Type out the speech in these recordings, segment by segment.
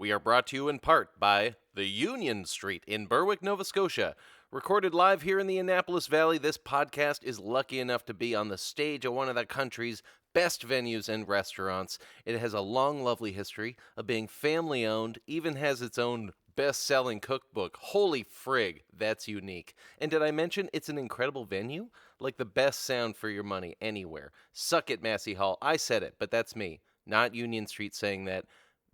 We are brought to you in part by the Union Street in Berwick, Nova Scotia. Recorded live here in the Annapolis Valley, this podcast is lucky enough to be on the stage of one of the country's best venues and restaurants. It has a long, lovely history of being family owned, even has its own best-selling cookbook. Holy frig, that's unique. And did I mention it's an incredible venue? Like the best sound for your money anywhere. Suck it, Massey Hall. I said it, but that's me, not Union Street saying that.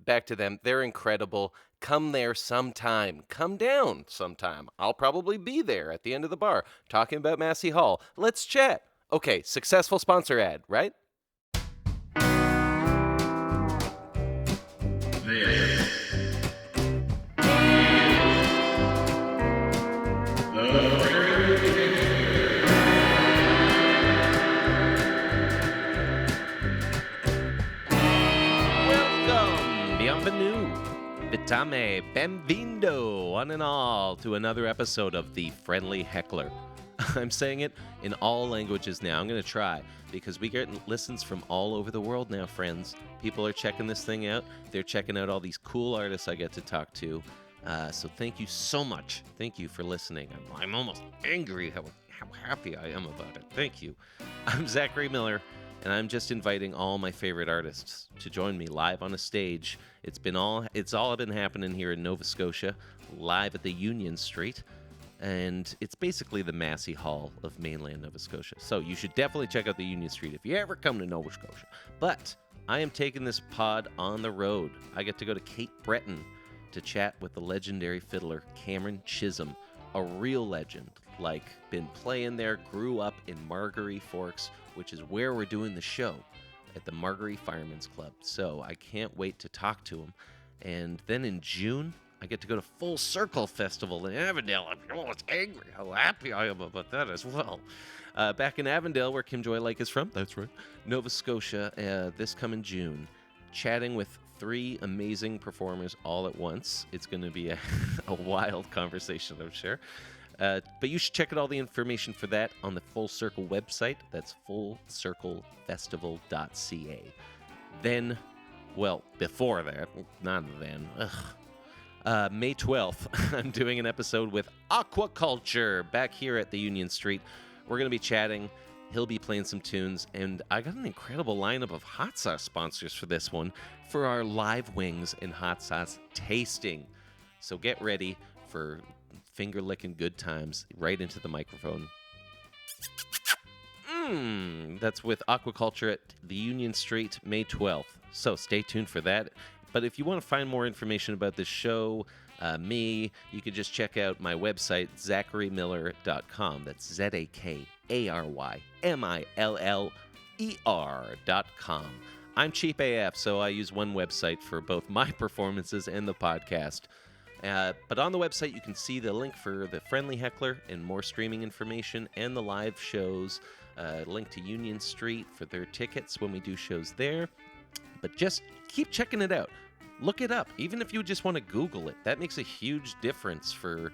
Back to them. They're incredible. Come there sometime. Come down sometime. I'll probably be there at the end of the bar talking about Massey Hall. Let's chat. Okay, successful sponsor ad, right? Bienvenue, vitame, benvindo, one and all, to another episode of The Friendly Heckler. I'm saying it in all languages now. I'm going to try, because we get listens from all over the world now, friends. People are checking this thing out. They're checking out all these cool artists I get to talk to. So thank you so much. Thank you for listening. I'm almost angry how happy I am about it. Thank you. I'm Zakary Miller, and I'm just inviting all my favorite artists to join me live on a stage. It's all been happening here in Nova Scotia, live at the Union Street, and it's basically the Massey Hall of mainland Nova Scotia. So you should definitely check out the Union Street if you ever come to Nova Scotia. But I am taking this pod on the road. I get to go to Cape Breton to chat with the legendary fiddler Cameron Chisholm, a real legend. Like, been playing there, grew up in Margaree Forks, which is where we're doing the show, at the Margaree Firemen's Club. So I can't wait to talk to him. And then in June, I get to go to Full Circle Festival in Avondale. I'm almost angry how happy I am about that as well. Back in Avondale, where Kim Joy Lake is from, that's right, Nova Scotia, this coming June, chatting with 3 amazing performers all at once. It's going to be a wild conversation, I'm sure. But you should check out all the information for that on the Full Circle website. That's fullcirclefestival.ca. Then, well, before that, not then, May 12th, I'm doing an episode with Aquaculture back here at the Union Street. We're going to be chatting. He'll be playing some tunes, and I got an incredible lineup of hot sauce sponsors for this one for our live wings and hot sauce tasting. So get ready for finger-licking good times right into the microphone. That's with Aquaculture at the Union Street, May 12th. So stay tuned for that. But if you want to find more information about this show, me, you can just check out my website, zakarymiller.com. That's ZAKARYMILLER.com. I'm cheap AF, so I use one website for both my performances and the podcast. But on the website, you can see the link for the Friendly Heckler and more streaming information and the live shows. Link to Union Street for their tickets when we do shows there. But just keep checking it out. Look it up. Even if you just want to Google it, that makes a huge difference for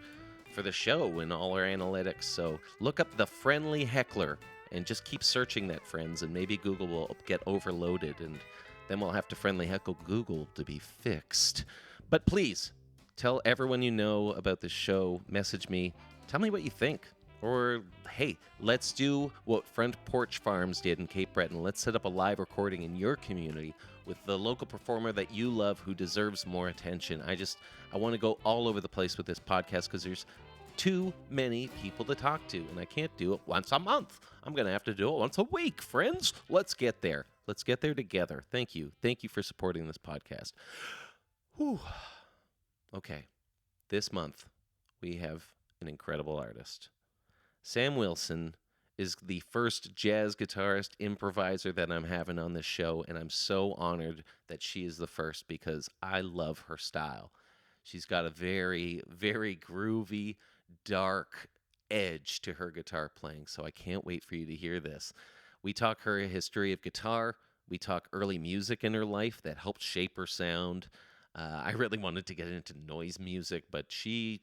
the show and all our analytics. So look up the Friendly Heckler and just keep searching that, friends. And maybe Google will get overloaded, and then we'll have to Friendly Heckle Google to be fixed. But please, tell everyone you know about this show. Message me. Tell me what you think. Or, hey, let's do what Front Porch Farms did in Cape Breton. Let's set up a live recording in your community with the local performer that you love who deserves more attention. I want to go all over the place with this podcast because there's too many people to talk to, and I can't do it once a month. I'm going to have to do it once a week, friends. Let's get there. Let's get there together. Thank you. Thank you for supporting this podcast. Whew. Okay, this month we have an incredible artist. Sam Wilson is the first jazz guitarist improviser that I'm having on this show, and I'm so honored that she is the first because I love her style. She's got a very, very groovy, dark edge to her guitar playing, so I can't wait for you to hear this. We talk her history of guitar. We talk early music in her life that helped shape her sound. I really wanted to get into noise music, but she'll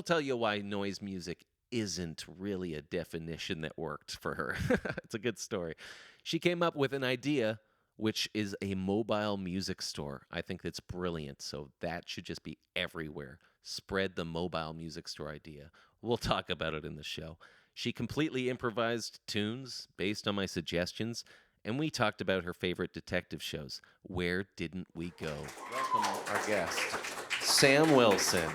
tell you why noise music isn't really a definition that worked for her. It's a good story. She came up with an idea which is a mobile music store. I think that's brilliant. So that should just be everywhere. Spread the mobile music store idea. We'll talk about it in the show. She completely improvised tunes based on my suggestions, and we talked about her favorite detective shows. Where didn't we go? Welcome our guest, Sam Wilson.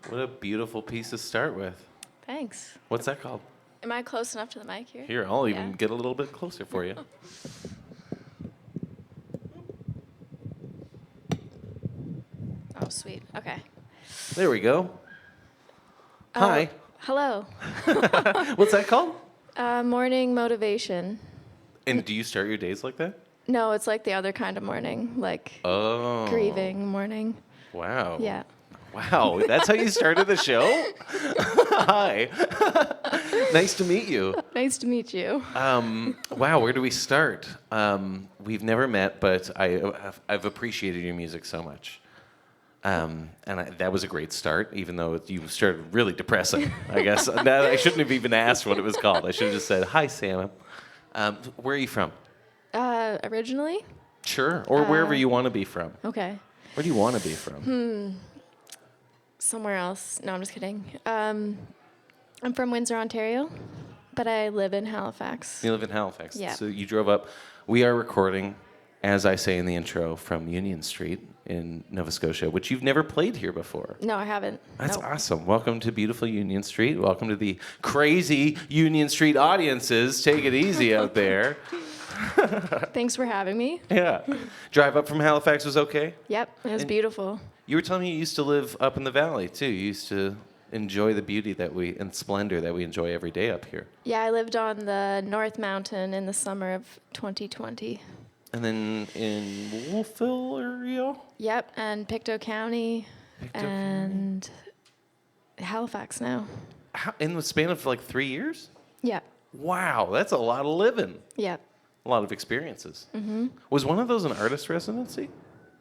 What a beautiful piece to start with. Thanks. What's that called? Am I close enough to the mic here? Here, I'll even get a little bit closer for you. Oh, sweet. Okay. There we go. Hi. Hello. What's that called? Morning motivation. And do you start your days like that? No, it's like the other kind of morning, like grieving morning. Wow. Yeah. Wow, that's how you started the show? Hi. Nice to meet you. Nice to meet you. Wow, where do we start? We've never met, but I've appreciated your music so much. That was a great start, even though you started really depressing, I guess. I shouldn't have even asked what it was called. I should have just said, hi, Sam. Where are you from? Originally? Sure, or wherever you want to be from. Okay. Where do you want to be from? Somewhere else. No, I'm just kidding. I'm from Windsor, Ontario, but I live in Halifax. You live in Halifax. Yeah. So you drove up. We are recording, as I say in the intro, from Union Street in Nova Scotia, which you've never played here before. No, I haven't. That's Nope. awesome. Welcome to beautiful Union Street. Welcome to the crazy Union Street audiences. Take it easy out there. Thanks for having me. Yeah. Drive up from Halifax was okay? Yep, it was beautiful. You were telling me you used to live up in the valley, too. You used to enjoy the beauty and splendor that we enjoy every day up here. Yeah, I lived on the North Mountain in the summer of 2020. And then in Wolfville area? Yep, and Pictou County and Halifax now. In the span of like 3 years? Yeah. Wow, that's a lot of living. Yeah. A lot of experiences. Mm-hmm. Was one of those an artist residency?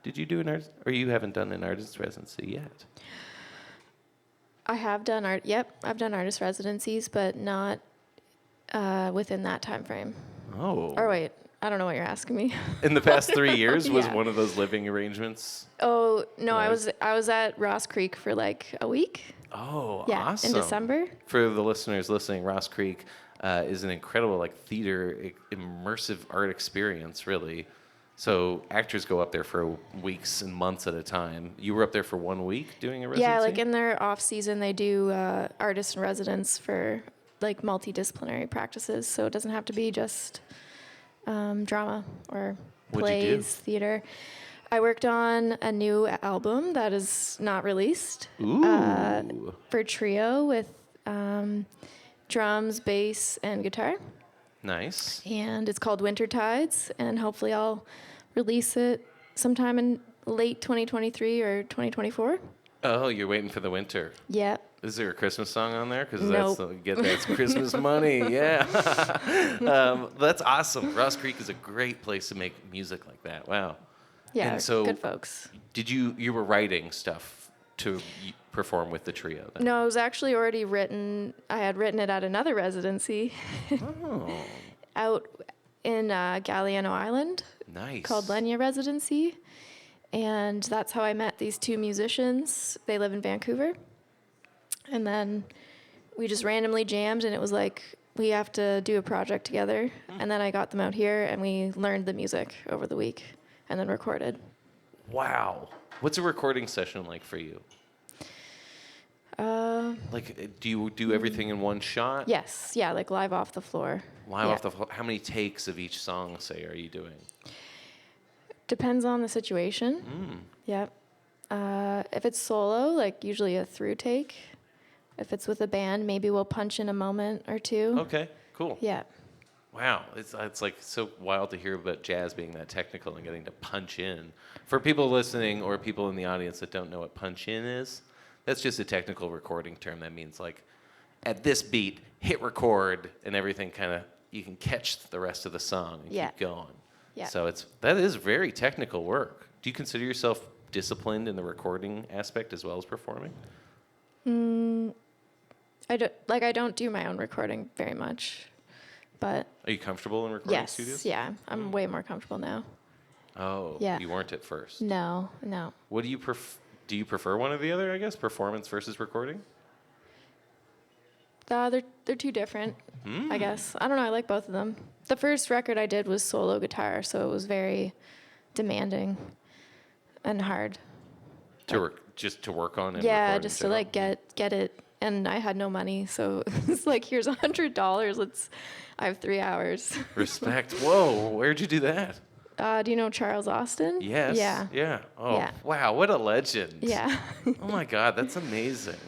Did you do an artist, or you haven't done an artist residency yet? I have done art. Yep, I've done artist residencies, but not within that time frame. Oh. Or wait, I don't know what you're asking me. In the past 3 years, was Yeah. one of those living arrangements? Oh no, Nice. I was at Ross Creek for like a week. Oh, Yeah, awesome. in December. For the listeners listening, Ross Creek is an incredible like theater immersive art experience, really. So actors go up there for weeks and months at a time. You were up there for 1 week doing a residency? Yeah, like in their off season, they do artist in residence for like multidisciplinary practices. So it doesn't have to be just drama or What'd you do? plays, theater. I worked on a new album that is not released. Ooh. For trio with drums, bass, and guitar. Nice. And it's called Winter Tides, and hopefully I'll release it sometime in late 2023 or 2024. Oh, you're waiting for the winter. Yeah. Is there a Christmas song on there? Because Nope. that's Christmas money. Yeah. That's awesome. Ross Creek is a great place to make music like that. Wow. Yeah, And so good folks. Did you were writing stuff to perform with the trio then? No, it was actually already written. I had written it at another residency Oh, out in Galliano Island nice. called Lenya Residency. And that's how I met these two musicians. They live in Vancouver. And then we just randomly jammed, and it was like, we have to do a project together. And then I got them out here, and we learned the music over the week and then recorded. Wow. What's a recording session like for you? Like, do you do everything in one shot? Yes. Yeah, like live off the floor. Live Yeah. off the floor. How many takes of each song, say, are you doing? Depends on the situation. Yep. If it's solo, like usually a through take. If it's with a band, maybe we'll punch in a moment or two. Okay, cool. Yeah. Wow, it's like so wild to hear about jazz being that technical and getting to punch in. For people listening or people in the audience that don't know what punch in is, that's just a technical recording term that means like at this beat, hit record and everything kind of you can catch the rest of the song and keep going. Yeah. So that is very technical work. Do you consider yourself disciplined in the recording aspect as well as performing? I don't do my own recording very much, but Are you comfortable in recording yes, studios? yeah, I'm way more comfortable now. Oh, Yeah. you weren't at first. No. What do you do you prefer one or the other, I guess? Performance versus recording? They're too different, I guess. I don't know, I like both of them. The first record I did was solo guitar, so it was very demanding and hard. Just to work on and Yeah, record just in to like general? get it. And I had no money, so it's like, here's $100. I have 3 hours. Respect. Whoa, where'd you do that? Do you know Charles Austin? Yes. Yeah. Yeah. Oh, Yeah. wow, what a legend. Yeah. Oh my God, that's amazing.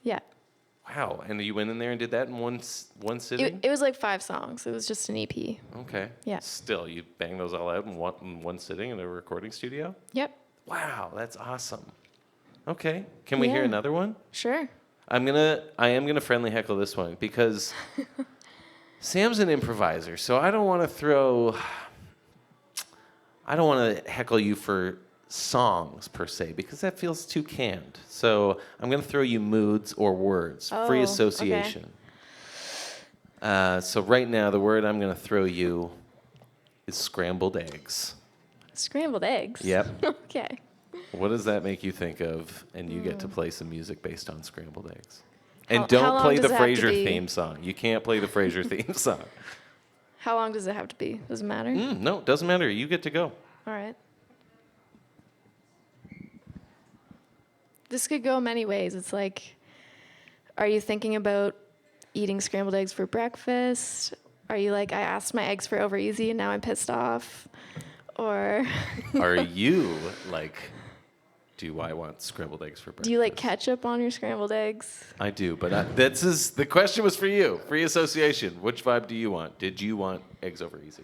Yeah. Wow, and you went in there and did that in one sitting? It was like 5 songs. It was just an EP. Okay. Yeah. Still, you bang those all out in one sitting in a recording studio? Yep. Wow, that's awesome. Okay, can we hear Yeah. another one? Sure. I am gonna friendly heckle this one because Sam's an improviser, so I don't want to heckle you for songs per se because that feels too canned. So I'm gonna throw you moods or words, free Oh, association. So right now the word I'm gonna throw you is scrambled eggs. Scrambled eggs. Yep. Okay. What does that make you think of? And you get to play some music based on scrambled eggs. And How don't long play does the it have to Frasier be? theme song. You can't play the Frasier theme song. How long does it have to be? Does it matter? No, doesn't matter. You get to go. All right. This could go many ways. It's like, are you thinking about eating scrambled eggs for breakfast? Are you like, I asked my eggs for over easy and now I'm pissed off? Or Are you like, do I want scrambled eggs for breakfast? do you like ketchup on your scrambled eggs? I do, but the question was for you. Free association. Which vibe do you want? Did you want eggs over easy?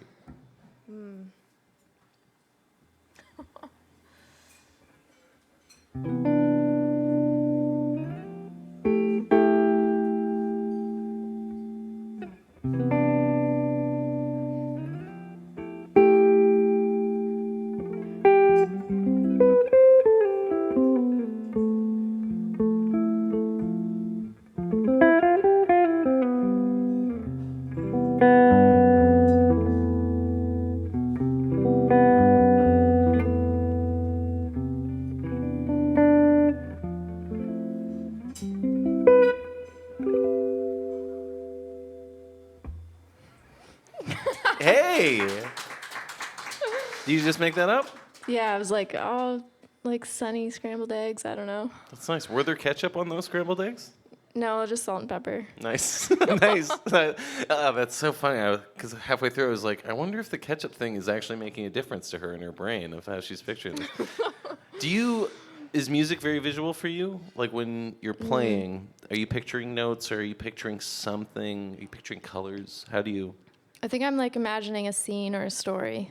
Hey! Did you just make that up? Yeah, I was like, oh, like sunny scrambled eggs. I don't know. That's nice. Were there ketchup on those scrambled eggs? No, just salt and pepper. Nice. Nice. That's so funny. Because halfway through, I was like, I wonder if the ketchup thing is actually making a difference to her in her brain of how she's picturing it. Is music very visual for you? Like when you're playing, are you picturing notes or are you picturing something? Are you picturing colors? How do you? I think I'm like imagining a scene or a story.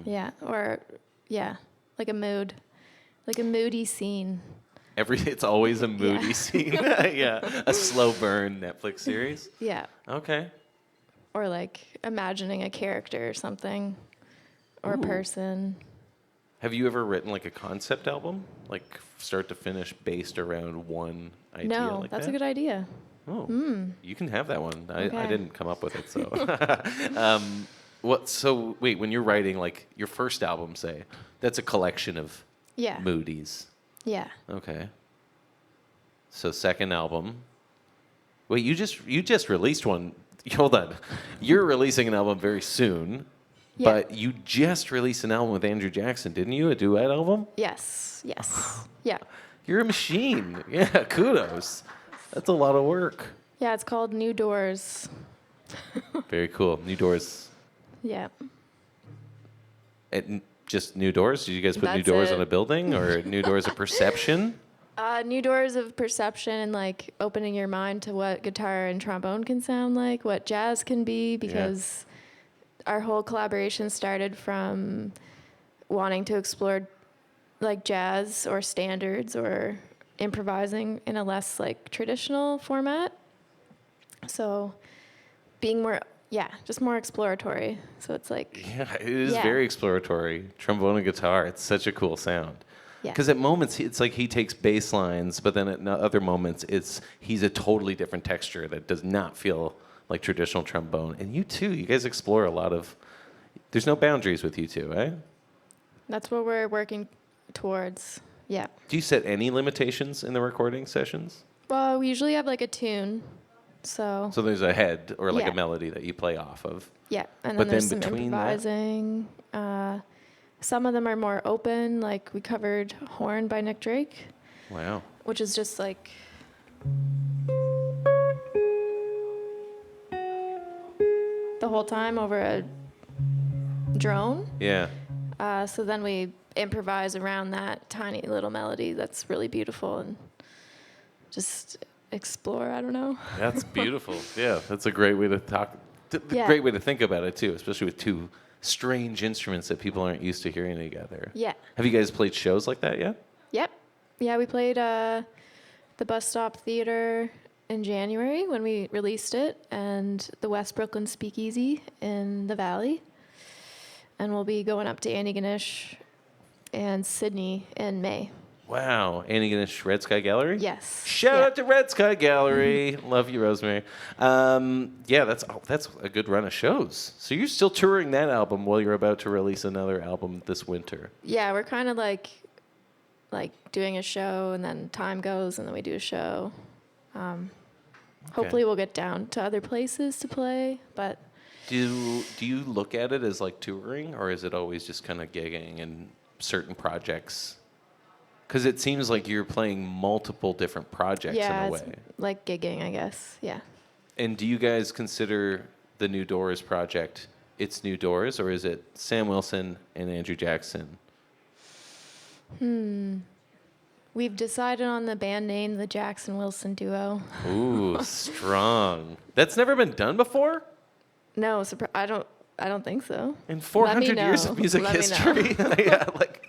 Yeah, like a mood, like a moody scene. It's always a moody scene. Yeah, a slow burn Netflix series. Yeah. Okay. Or like imagining a character or something, or a person. Have you ever written like a concept album, like start to finish, based around one idea? No, like that's that? a good idea. Oh, you can have that one. I Okay. didn't come up with it, so. So wait, when you're writing like your first album, say, that's a collection of Yeah. moodies. Yeah. Okay. So second album. Wait, you just released one. Hold on. You're releasing an album very soon, Yeah. but you just released an album with Andrew Jackson, didn't you? A duet album? Yes. Yeah. You're a machine. Yeah, kudos. That's a lot of work. Yeah, it's called New Doors. Very cool. New Doors. Yeah. Just new doors? Did you guys put new That's doors it. on a building or new doors of perception? New doors of perception and like opening your mind to what guitar and trombone can sound like, what jazz can be, because our whole collaboration started from wanting to explore like jazz or standards or improvising in a less like traditional format. So being more, just more exploratory. So it's like, Yeah, it is very exploratory. Trombone and guitar, it's such a cool sound. yeah. Because at moments, it's like he takes bass lines, but then at other moments, he's a totally different texture that does not feel like traditional trombone. And you too, you guys explore a lot of, there's no boundaries with you two, right? That's what we're working towards. Yeah. Do you set any limitations in the recording sessions? Well, we usually have like a tune. So So there's a head or like Yeah. a melody that you play off of. yeah, and then But there's then some between that- improvising. Some of them are more open, like we covered "Horn" by Nick Drake, Wow. which is just like the whole time over a drone. Yeah. So then we improvise around that tiny little melody that's really beautiful and just explore. I don't know. That's beautiful. Yeah, that's a great way to talk. Yeah. Great way to think about it too, especially with two strange instruments that people aren't used to hearing together. Yeah. Have you guys played shows like that yet? Yep. Yeah, we played the Bus Stop Theater in January when we released it, and the West Brooklyn Speakeasy in the Valley. And we'll be going up to Antigonish and Sydney in May. Wow. Antigonish Red Sky Gallery? Yes. Shout Yeah. out to Red Sky Gallery. Love you, Rosemary. Yeah, that's a good run of shows. So you're still touring that album while you're about to release another album this winter. Yeah, we're kind of like doing a show, and then time goes, and then we do a show. Hopefully we'll get down to other places to play, but Do you look at it as like touring, or is it always just kind of gigging and certain projects? Because it seems like you're playing multiple different projects yeah, in a it's way. like gigging, I guess. Yeah. And do you guys consider the New Doors project its New Doors, or is it Sam Wilson and Andrew Jackson? We've decided on the band name, the Jackson Wilson Duo. Ooh, strong. That's never been done before? No, I don't think so. In 400 years know. of music Let me know. history? Yeah, like,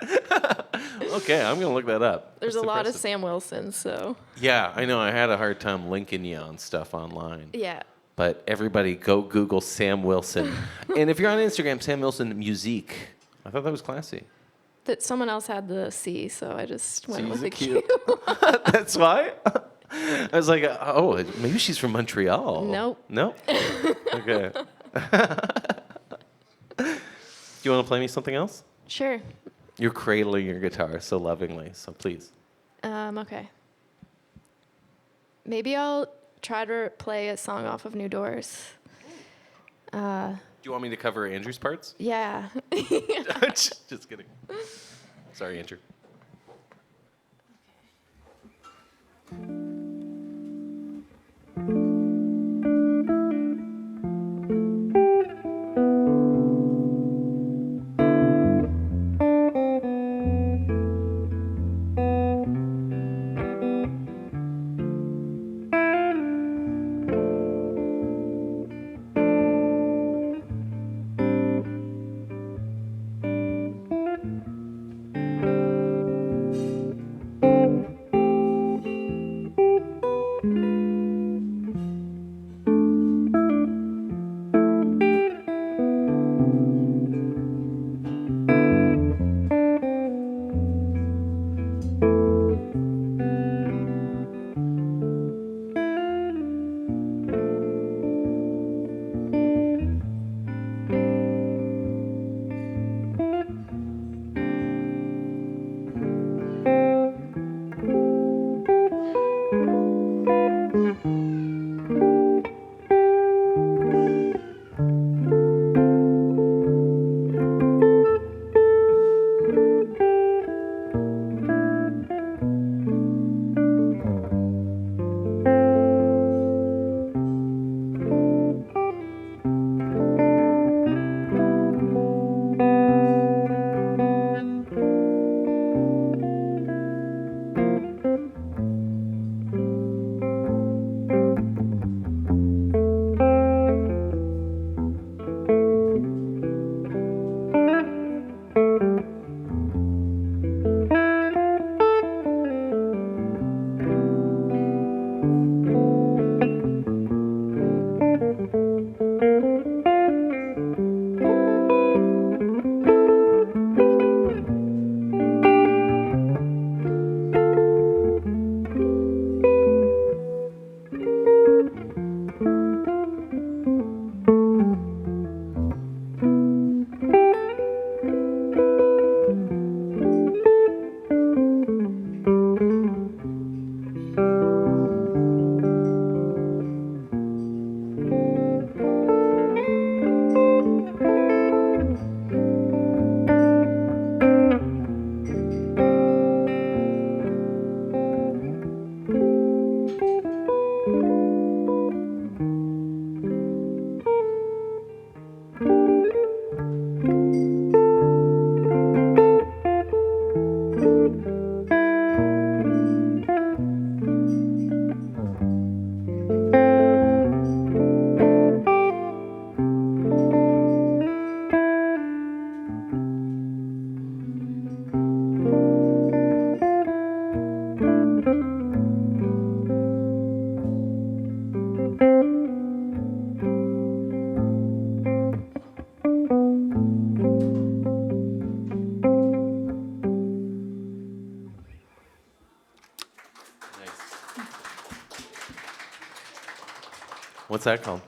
okay, I'm going to look that up. There's That's a lot of impressive. Sam Wilsons, so Yeah, I know. I had a hard time linking you on stuff online. yeah. But everybody go Google Sam Wilson. And if you're on Instagram, Sam Wilson Musique. I thought that was classy. That someone else had the C, so I just went with the Musique. Q. That's why? I was like, oh, maybe she's from Montreal. Nope. Nope? Okay. Do you want to play me something else? Sure. You're cradling your guitar so lovingly, so please. Okay. Maybe I'll try to play a song off of New Doors. Do you want me to cover Andrew's parts? Yeah. Just kidding. Sorry, Andrew. What's that called?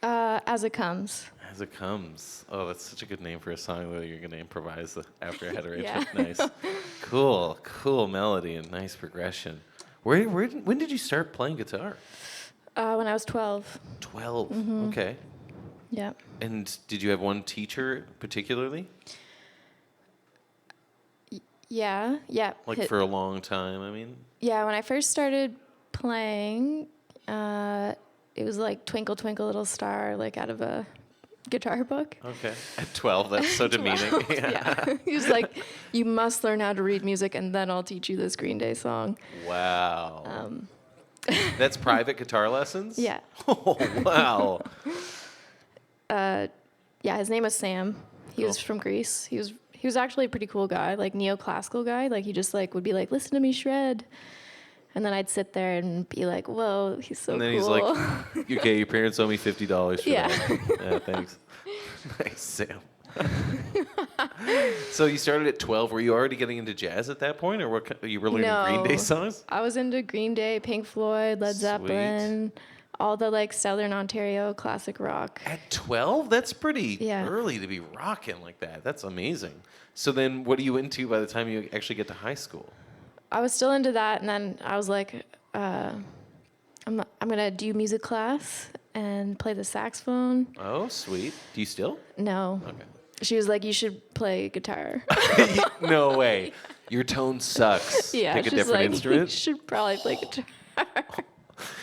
As It Comes. As It Comes. Oh, that's such a good name for a song that you're going to improvise after adoration. Yeah. Nice. Cool melody and nice progression. When did you start playing guitar? When I was 12. 12. Mm-hmm. Okay. Yeah. And did you have one teacher particularly? Yeah. Like for a long time, I mean? Yeah, when I first started playing, it was like Twinkle Twinkle Little Star, like out of a guitar book. Okay. At 12, that's so demeaning. 12, yeah. He was like, you must learn how to read music and then I'll teach you this Green Day song. Wow. That's private guitar lessons? Yeah. Oh, wow. Yeah, his name was Sam. He was from Greece. He was actually a pretty cool guy, like neoclassical guy. Like he just like would be like, listen to me shred. And then I'd sit there and be like, whoa, he's so cool. And then he's like, okay, your parents owe me $50 for Yeah. that. Yeah, thanks. Nice, Sam. So you started at 12. Were you already getting into jazz at that point, or what? You were learning Green Day songs? I was into Green Day, Pink Floyd, Led Zeppelin, all the like Southern Ontario classic rock. At 12? That's pretty early to be rocking like that. That's amazing. So then what are you into by the time you actually get to high school? I was still into that, and then I was like, I'm gonna do music class, and play the saxophone. Oh, sweet. Do you still? No. Okay. She was like, you should play guitar. No way. Your tone sucks. Yeah, Pick a she's different like, instrument. you should probably play guitar.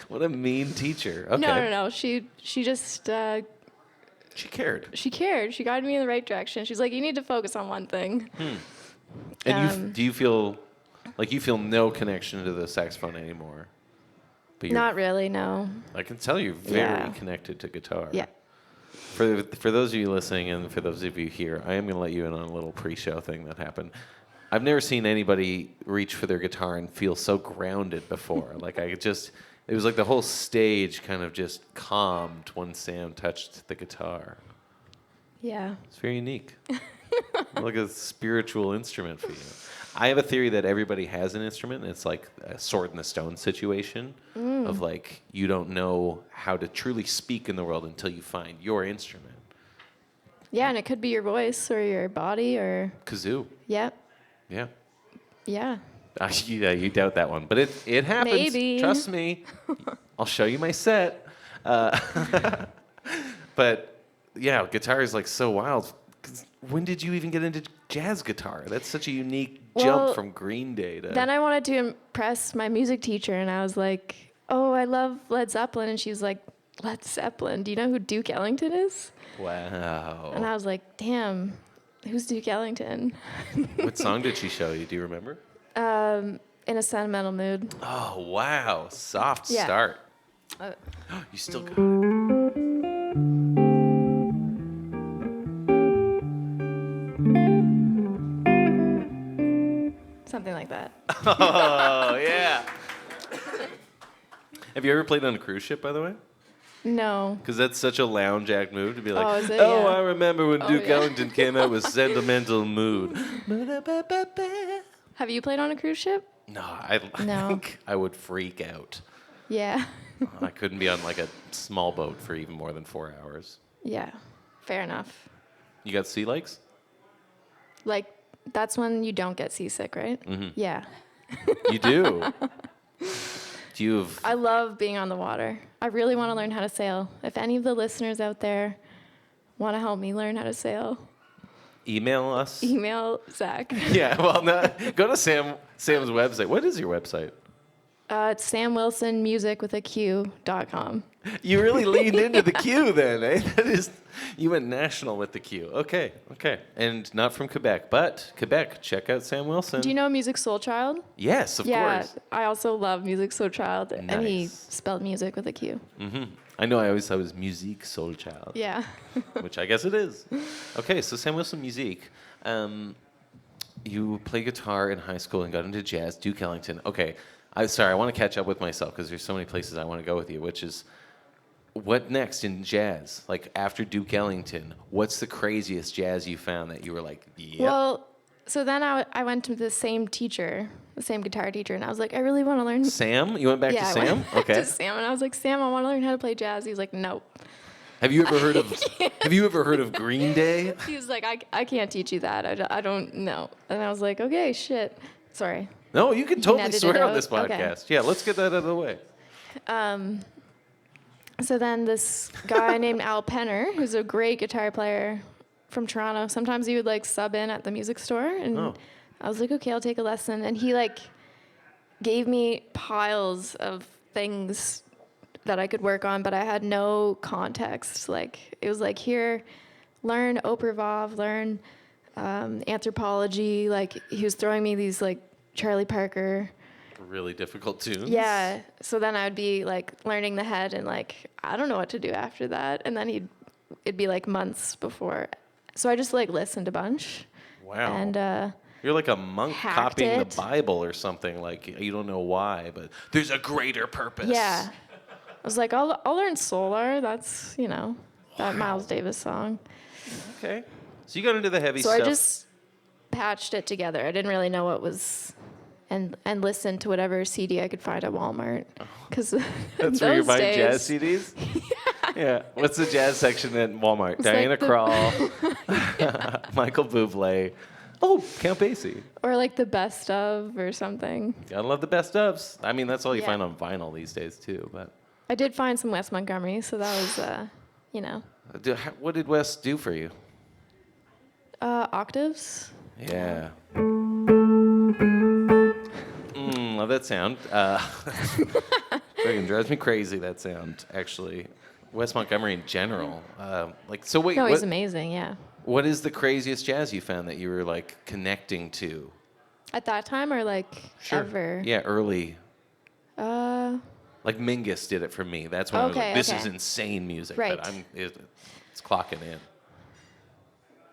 What a mean teacher. Okay. No. She just She cared. she cared. She guided me in the right direction. She's like, you need to focus on one thing. And do you feel like you feel no connection to the saxophone anymore? But Not really, no. I can tell you're very Yeah. connected to guitar. Yeah. For those of you listening and for those of you here, I am going to let you in on a little pre-show thing that happened. I've never seen anybody reach for their guitar and feel so grounded before. It was like the whole stage kind of just calmed when Sam touched the guitar. Yeah. It's very unique. Like a spiritual instrument for you. I have a theory that everybody has an instrument, and it's like a sword in the stone situation of like you don't know how to truly speak in the world until you find your instrument. Yeah, and it could be your voice or your body or... Kazoo. Yeah. Yeah. Yeah. Yeah, you doubt that one, but it happens. Maybe. Trust me. I'll show you my set. But yeah, guitar is like so wild. 'Cause when did you even get into jazz guitar? That's such a unique jump from Green Day to. Then I wanted to impress my music teacher, and I was like, oh, I love Led Zeppelin. And she was like, Led Zeppelin? Do you know who Duke Ellington is? Wow. And I was like, damn, who's Duke Ellington? What song did she show you? Do you remember? In a sentimental mood. Oh, wow. Soft Yeah. start. Uh, You still got it. Something like that. Oh, yeah. Have you ever played on a cruise ship, by the way? No. Because that's such a lounge act move to be like, Oh, is it? oh, Yeah. I remember when Duke yeah. Ellington came out with Sentimental Mood. Have you played on a cruise ship? No, I No. think I would freak out. Yeah. I couldn't be on like a small boat for even more than 4 hours. Yeah. Fair enough. You got sea legs? Like, that's when you don't get seasick, right? Mm-hmm. Yeah. You do. Do you have... I love being on the water. I really want to learn how to sail. If any of the listeners out there want to help me learn how to sail, Email us? email Zach. Yeah, well, no, go to Sam's website. What is your website? It's samwilsonmusic.com. You really leaned into the Q then, eh? That is, you went national with the Q. Okay. And not from Quebec, but Quebec. Check out Sam Wilson. Do you know Music Soul Child? Yes, of Yeah, course. I also love Music Soul Child, and he Nice. spelled music with a Q. Mm-hmm. I know. I always thought it was Musique Soul Child. Yeah. Which I guess it is. Okay, so Sam Wilson Musique. You play guitar in high school and got into jazz. Duke Ellington. Okay, I want to catch up with myself because there's so many places I want to go with you. Which is, what next in jazz? Like after Duke Ellington, what's the craziest jazz you found that you were like, yep. Well, so then I went to the same teacher, the same guitar teacher, and I was like, I really want to learn. Sam? You went back to I Sam? went back Okay. to Sam, and I was like, Sam, I want to learn how to play jazz. He was like, nope. Have you ever heard of Green Day? He was like, I can't teach you that. I don't know. And I was like, okay, shit. Sorry. No, you can totally edit it swear on out? this podcast. Okay. Yeah, let's get that out of the way. So then this guy named Al Penner, who's a great guitar player from Toronto, sometimes he would like sub in at the music store, and Oh. I was like, okay, I'll take a lesson. And he like gave me piles of things that I could work on, but I had no context. Like it was like, here, learn Opervav, learn anthropology. Like he was throwing me these like Charlie Parker. Really difficult tunes. Yeah. So then I would be like learning the head and like, I don't know what to do after that. And then it'd be like months before. So I just like listened a bunch. Wow. And You're like a monk hacked copying it. the Bible or something. Like you don't know why, but there's a greater purpose. yeah, I was like, I'll learn Solar. That's, that Miles Davis song. Okay. So you got into the heavy So stuff. I just patched it together. I didn't really know what was, and listened to whatever CD I could find at Walmart. Because That's where you're buying jazz CDs? Yeah. What's the jazz section at Walmart? It's Diana like the- Krall, Michael Bublé. Oh, Count Basie. Or like the best of or something. Gotta love the best ofs. I mean, that's all you Yeah. find on vinyl these days too. But I did find some West Montgomery, so that was, you know, What did Wes do for you? octaves. Yeah. Love that sound. Fucking drives me crazy, that sound, actually. Wes Montgomery in general. So wait, No, he's amazing, yeah. what is the craziest jazz you found that you were, like, connecting to? At that time or, like, ever? Yeah, early. Uh, Like Mingus did it for me. That's when I was like, this is okay. insane music. Right. But it's clocking in.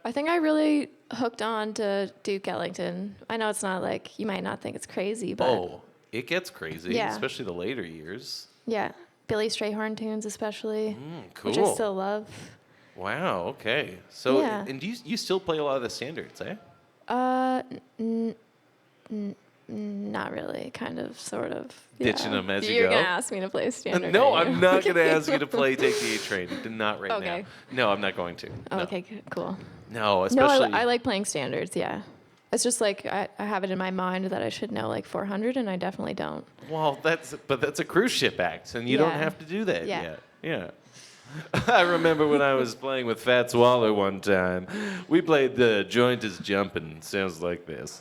I think I really hooked on to Duke Ellington. I know it's not like, you might not think it's crazy, but Oh, it gets crazy, Yeah. especially the later years. yeah. Billy Strayhorn tunes especially, Cool. which I still love. Wow, okay. So, Yeah. and do you still play a lot of the standards, eh? Not really, kind of, sort of. Ditching them as you You're go? gonna ask me to play standard. No, aren't I'm you? not going to ask you to play Take the A Train. Not right Okay. now. No, I'm not going to. Oh, No. okay, cool. No, No, especially... I like playing standards, yeah. It's just like I have it in my mind that I should know like 400, and I definitely don't. Well, that's a cruise ship act, and you don't Yeah. have to do that Yeah. yet. Yeah. I remember when I was playing with Fats Waller one time, we played The Joint is Jumping. Sounds like this.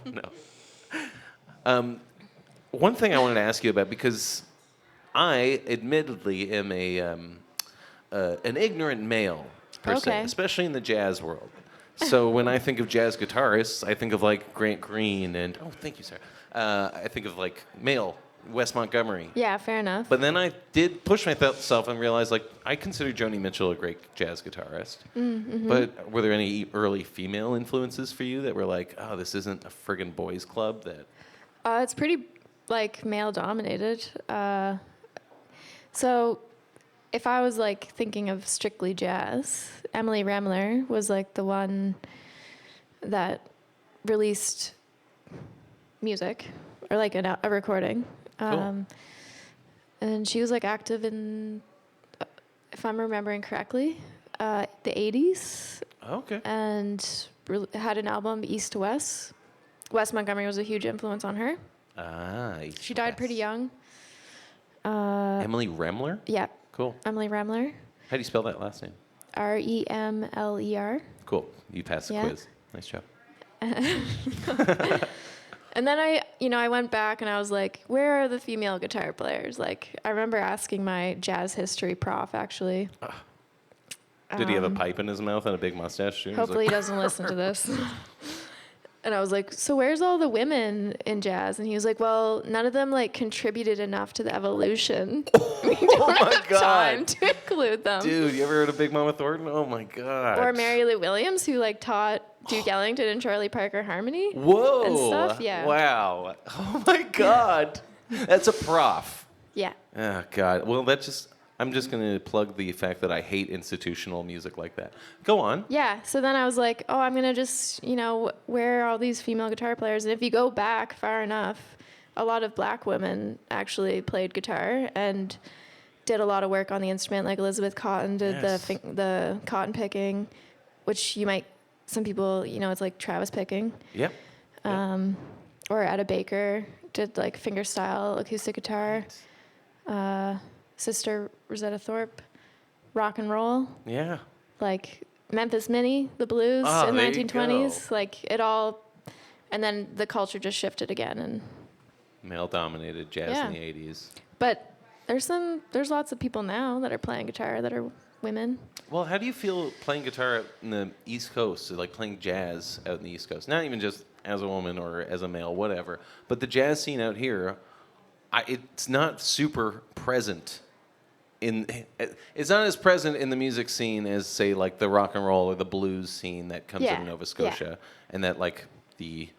No. One thing I wanted to ask you about, because I admittedly am an ignorant male, per se, Okay. especially in the jazz world. So when I think of jazz guitarists, I think of like Grant Green and, oh, thank you, sir. I think of like male Wes Montgomery. Yeah, fair enough. But then I did push myself and realized, like, I consider Joni Mitchell a great jazz guitarist. Mm-hmm. But were there any early female influences for you that were like, oh, this isn't a friggin' boys' club? That It's pretty like male dominated. So if I was like thinking of strictly jazz, Emily Remler was like the one that released music or like a recording. Cool. And she was like active in, if I'm remembering correctly, the 80s, Okay. and had an album, East to West. Wes Montgomery was a huge influence on her. She died pretty young. Emily Remler? Yeah, Cool. Emily Remler, How do you spell that last name? Remler. Cool. You passed the Yeah. quiz. Nice job. And then I went back and I was like, where are the female guitar players? Like, I remember asking my jazz history prof, actually. Did he have a pipe in his mouth and a big mustache too? He was Hopefully he like, doesn't listen to this. And I was like, so where's all the women in jazz? And he was like, well, none of them like contributed enough to the evolution. We don't Oh my have God. time to include them. Dude, you ever heard of Big Mama Thornton? Oh my God. Or Mary Lou Williams, who like taught Duke Ellington and Charlie Parker harmony. Whoa. And stuff, yeah. Wow. Oh my God. That's a prof. Yeah. Oh God. Well, I'm just going to plug the fact that I hate institutional music like that. Go on. Yeah. So then I was like, oh, I'm going to just, where are all these female guitar players? And if you go back far enough, a lot of black women actually played guitar and did a lot of work on the instrument. Like Elizabeth Cotton did Yes. the cotton picking, which some people, it's like Travis picking. Yep. Or Etta Baker did like fingerstyle acoustic guitar. Sister Rosetta Thorpe, rock and roll. Yeah. Like Memphis Minnie, the blues in the there you 1920s. Like it all, and then the culture just shifted again. And Male-dominated jazz Yeah. in the 80s. but there's lots of people now that are playing guitar that are women. Well, how do you feel playing guitar out in the East Coast, like playing jazz out in the East Coast? Not even just as a woman or as a male, whatever. But the jazz scene out here, it's not super present. It's not as present in the music scene as, say, like the rock and roll or the blues scene that comes Yeah, out of Nova Scotia, and that like the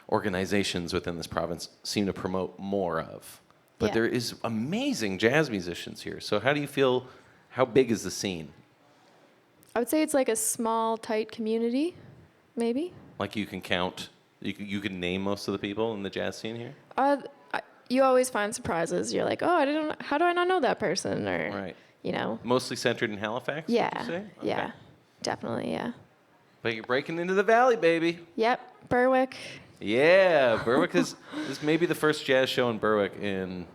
organizations within this province seem to promote more of. But Yeah. there is amazing jazz musicians here. So how do you feel? How big is the scene? I would say it's like a small, tight community, maybe. Like you can count, you can name most of the people in the jazz scene here? You always find surprises. You're like, oh, how do I not know that person? Or, Right. Mostly centered in Halifax, would Yeah. you say? Yeah. Okay. Definitely, yeah. But you're breaking into the valley, baby. Yep. Berwick. Yeah, Berwick is maybe the first jazz show in Berwick in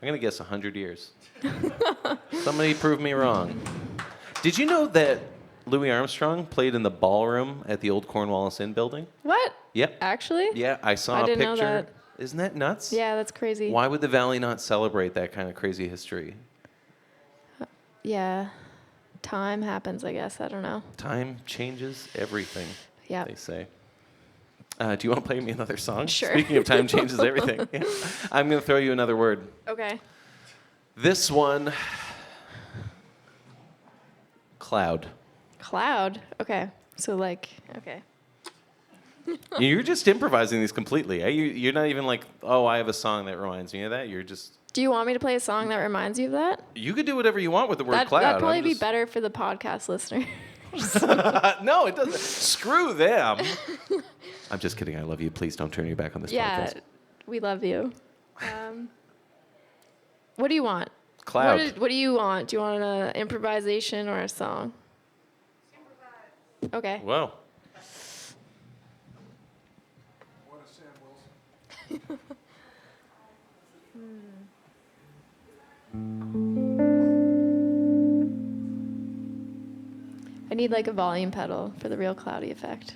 I'm going to guess 100 years. Somebody prove me wrong. Did you know that Louis Armstrong played in the ballroom at the old Cornwallis Inn building? What? Yep. Actually? Yeah, I saw I a didn't picture. know that. Isn't that nuts? Yeah, that's crazy. Why would the Valley not celebrate that kind of crazy history? Yeah. Time happens, I guess. I don't know. Time changes everything, Yeah. they say. Do you want to play me another song? Sure. Speaking of time changes everything. Yeah. I'm going to throw you another word. Okay. This one, cloud. Cloud. Okay. So like, okay. You're just improvising these completely. Eh? You're not even like, oh, I have a song that reminds me of that. You're just... Do you want me to play a song that reminds you of that? You could do whatever you want with the word cloud. That'd probably be better for the podcast listener. No, it doesn't. Screw them. I'm just kidding. I love you. Please don't turn your back on this podcast. Yeah, we love you. What do you want? Cloud. What do you want? Do you want an improvisation or a song? Improvise. Okay. Whoa. What a Sam Wilson. I need like a volume pedal for the real cloudy effect.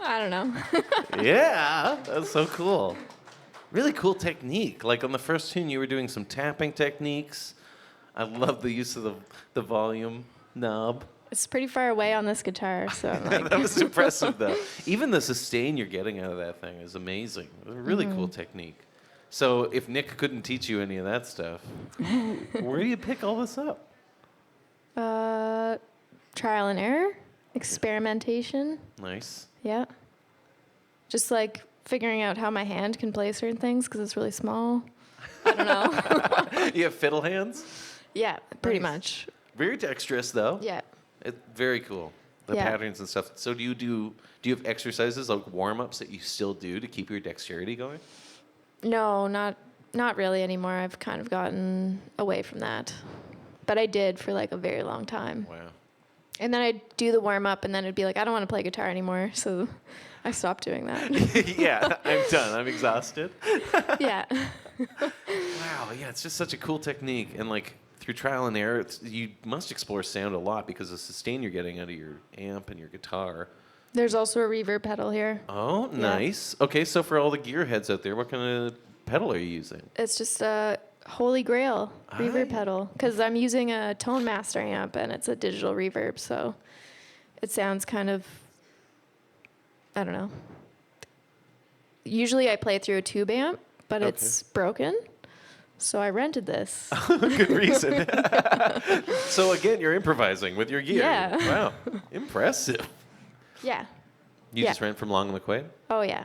I don't know. Yeah, that's so cool. Really cool technique. Like on the first tune, you were doing some tapping techniques. I love the use of the volume knob. It's pretty far away on this guitar, so I'm like... That was impressive, though. Even the sustain you're getting out of that thing is amazing. A really cool technique. So if Nick couldn't teach you any of that stuff, where do you pick all this up? Trial and error, experimentation. Nice. Yeah. Just like figuring out how my hand can play certain things because it's really small. I don't know. You have fiddle hands? Yeah, pretty Nice. much. Very dexterous, though. Yeah. Very cool. The Yeah. patterns and stuff. So do you have exercises like warm-ups that you still do to keep your dexterity going? No, not really anymore. I've kind of gotten away from that. But I did for like a very long time. Wow. And then I'd do the warm-up and then it'd be like, I don't want to play guitar anymore. So I stopped doing that. Yeah, I'm done. I'm exhausted. Yeah. Wow, yeah, it's just such a cool technique. And like through trial and error, you must explore sound a lot because the sustain you're getting out of your amp and your guitar. There's also a reverb pedal here. Oh, Yeah. nice. Okay, so for all the gearheads out there, what kind of pedal are you using? It's just a Holy Grail reverb Aye. pedal because I'm using a Tone Master amp and it's a digital reverb, so it sounds kind of, I don't know. Usually I play through a tube amp, but Okay. it's broken, so I rented this. Good reason. So again, you're improvising with your gear. Yeah. Wow, impressive. Yeah. You Yeah. just ran from Long and McQuaid? Oh, yeah.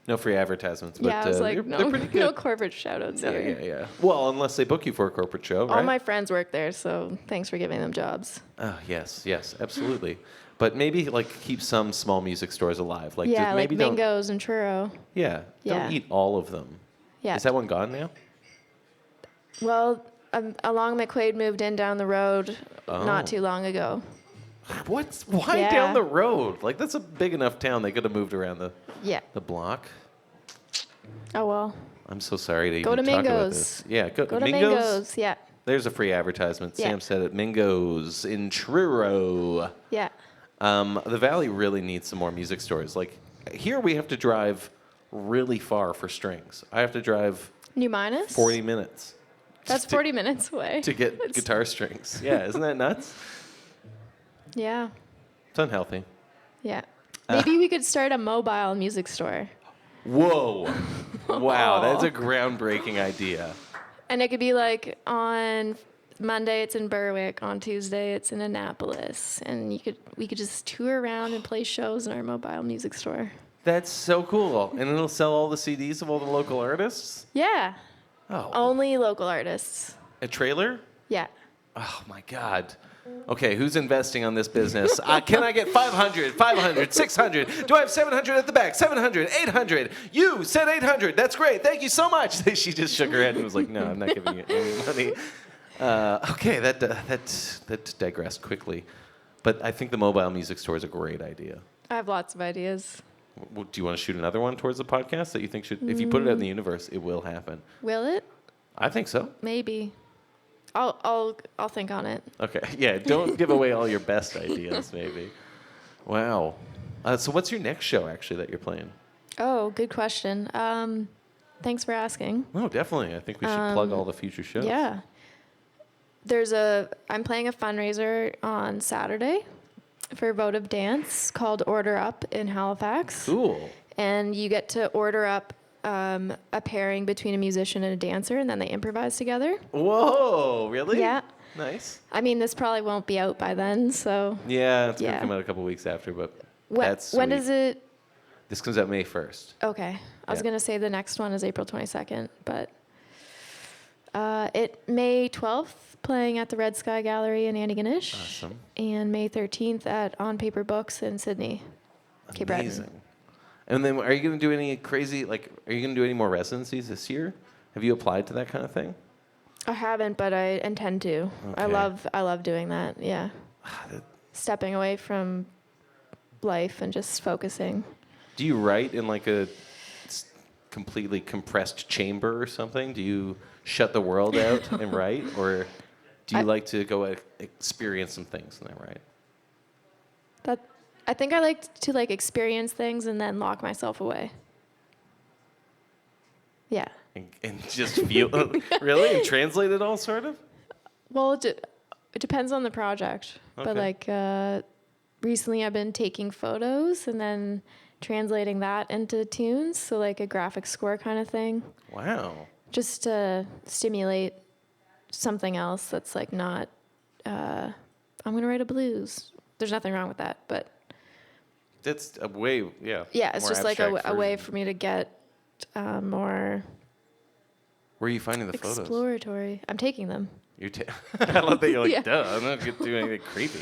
No free advertisements, but Yeah, I was like, they're no, pretty good. no corporate shout-outs Yeah, here. yeah. Well, unless they book you for a corporate show, right? All my friends work there, so thanks for giving them jobs. Oh, yes, absolutely. But maybe like keep some small music stores alive. Like Yeah, maybe like Mingo's and Churro. Yeah. Yeah. Don't eat all of them. Yeah. Is that one gone now? Well, Along McQuaid moved in down the road not too long ago. What? Why Yeah. down the road? Like that's a big enough town. They could have moved around Yeah. the block. Oh, well. I'm so sorry to Go even to talk about Mingo's. this. Yeah, go Go to Mingo's. Yeah. There's a free advertisement. Yeah. Sam said it. Mingo's in Truro. Yeah. The Valley really needs some more music stores. Like here, we have to drive really far for strings. I have to drive New Minus? 40 minutes. That's 40 minutes away. To get guitar strings. Yeah, isn't that nuts? Yeah. It's unhealthy. Yeah. Maybe we could start a mobile music store. Whoa. Wow, that's a groundbreaking idea. And it could be like on Monday it's in Berwick, on Tuesday it's in Annapolis, and we could just tour around and play shows in our mobile music store. That's so cool. And it'll sell all the CDs of all the local artists? Yeah. Oh. Only local artists. A trailer? Yeah. Oh, my God. Okay, who's investing on this business? Can I get 500, 500, 600? Do I have 700 at the back? 700, 800. You said 800. That's great. Thank you so much. She just shook her head and was like, no, I'm not giving you any money. Okay, that digressed quickly. But I think the mobile music store is a great idea. I have lots of ideas. Do you want to shoot another one towards the podcast that you think should, if you put it out in the universe, it will happen? Will it? I think so. Maybe. I'll think on it. Okay. Yeah. Don't give away all your best ideas, maybe. Wow. So what's your next show actually that you're playing? Oh, good question. Thanks for asking. Oh, definitely. I think we should plug all the future shows. Yeah. I'm playing a fundraiser on Saturday for votive dance called Order Up in Halifax. Cool. And you get to order up a pairing between a musician and a dancer, and then they improvise together. Whoa. Really? Yeah. Nice. I mean, this probably won't be out by then, so. Yeah, it's going to Yeah. come out a couple weeks after, but When that's sweet. does it? This comes out May 1st. Okay. I was Yeah. going to say the next one is April 22nd, but May 12th, playing at the Red Sky Gallery in Antigonish. Awesome. And May 13th at On Paper Books in Sydney. Cape Breton. Amazing. And then are you going to do any crazy, are you going to do any more residencies this year? Have you applied to that kind of thing? I haven't, but I intend to. Okay. I love doing that. Yeah. Stepping away from life and just focusing. Do you write in like a completely compressed chamber or something? Do you shut the world out and write, or do you like to go experience some things and then write? I think I like to experience things and then lock myself away. Yeah. And just feel really and translate it all, sort of. Well, it depends on the project, but recently I've been taking photos and then translating that into tunes, so like a graphic score kind of thing. Wow. Just to stimulate something else that's like not, I'm going to write a blues. There's nothing wrong with that, but. That's a way, yeah. Yeah, it's more just like a abstract way version. for me to get more Where are you finding the photos? exploratory. I'm taking them. I love that you're like, Yeah. duh, I'm not going to do anything creepy.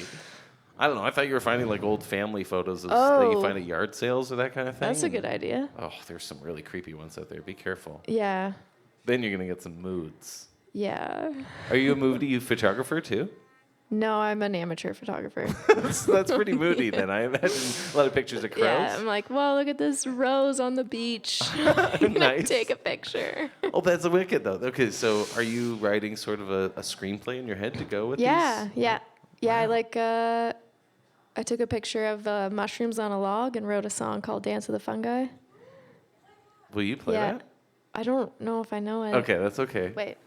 I don't know. I thought you were finding like old family photos that you find at yard sales or that kind of thing. That's a good idea. Oh, there's some really creepy ones out there. Be careful. Yeah. Then you're going to get some moods. Yeah. Are you a moody photographer too? No, I'm an amateur photographer. That's pretty moody then. I imagine a lot of pictures of crows. Yeah, I'm like, well, look at this rose on the beach. Can I Nice. take a picture? Oh, that's wicked though. Okay, so are you writing sort of a screenplay in your head to go with Yeah, these? yeah. Yeah, I took a picture of mushrooms on a log and wrote a song called Dance of the Fungi. Will you play Yeah. that? I don't know if I know it. Okay, that's okay. Wait.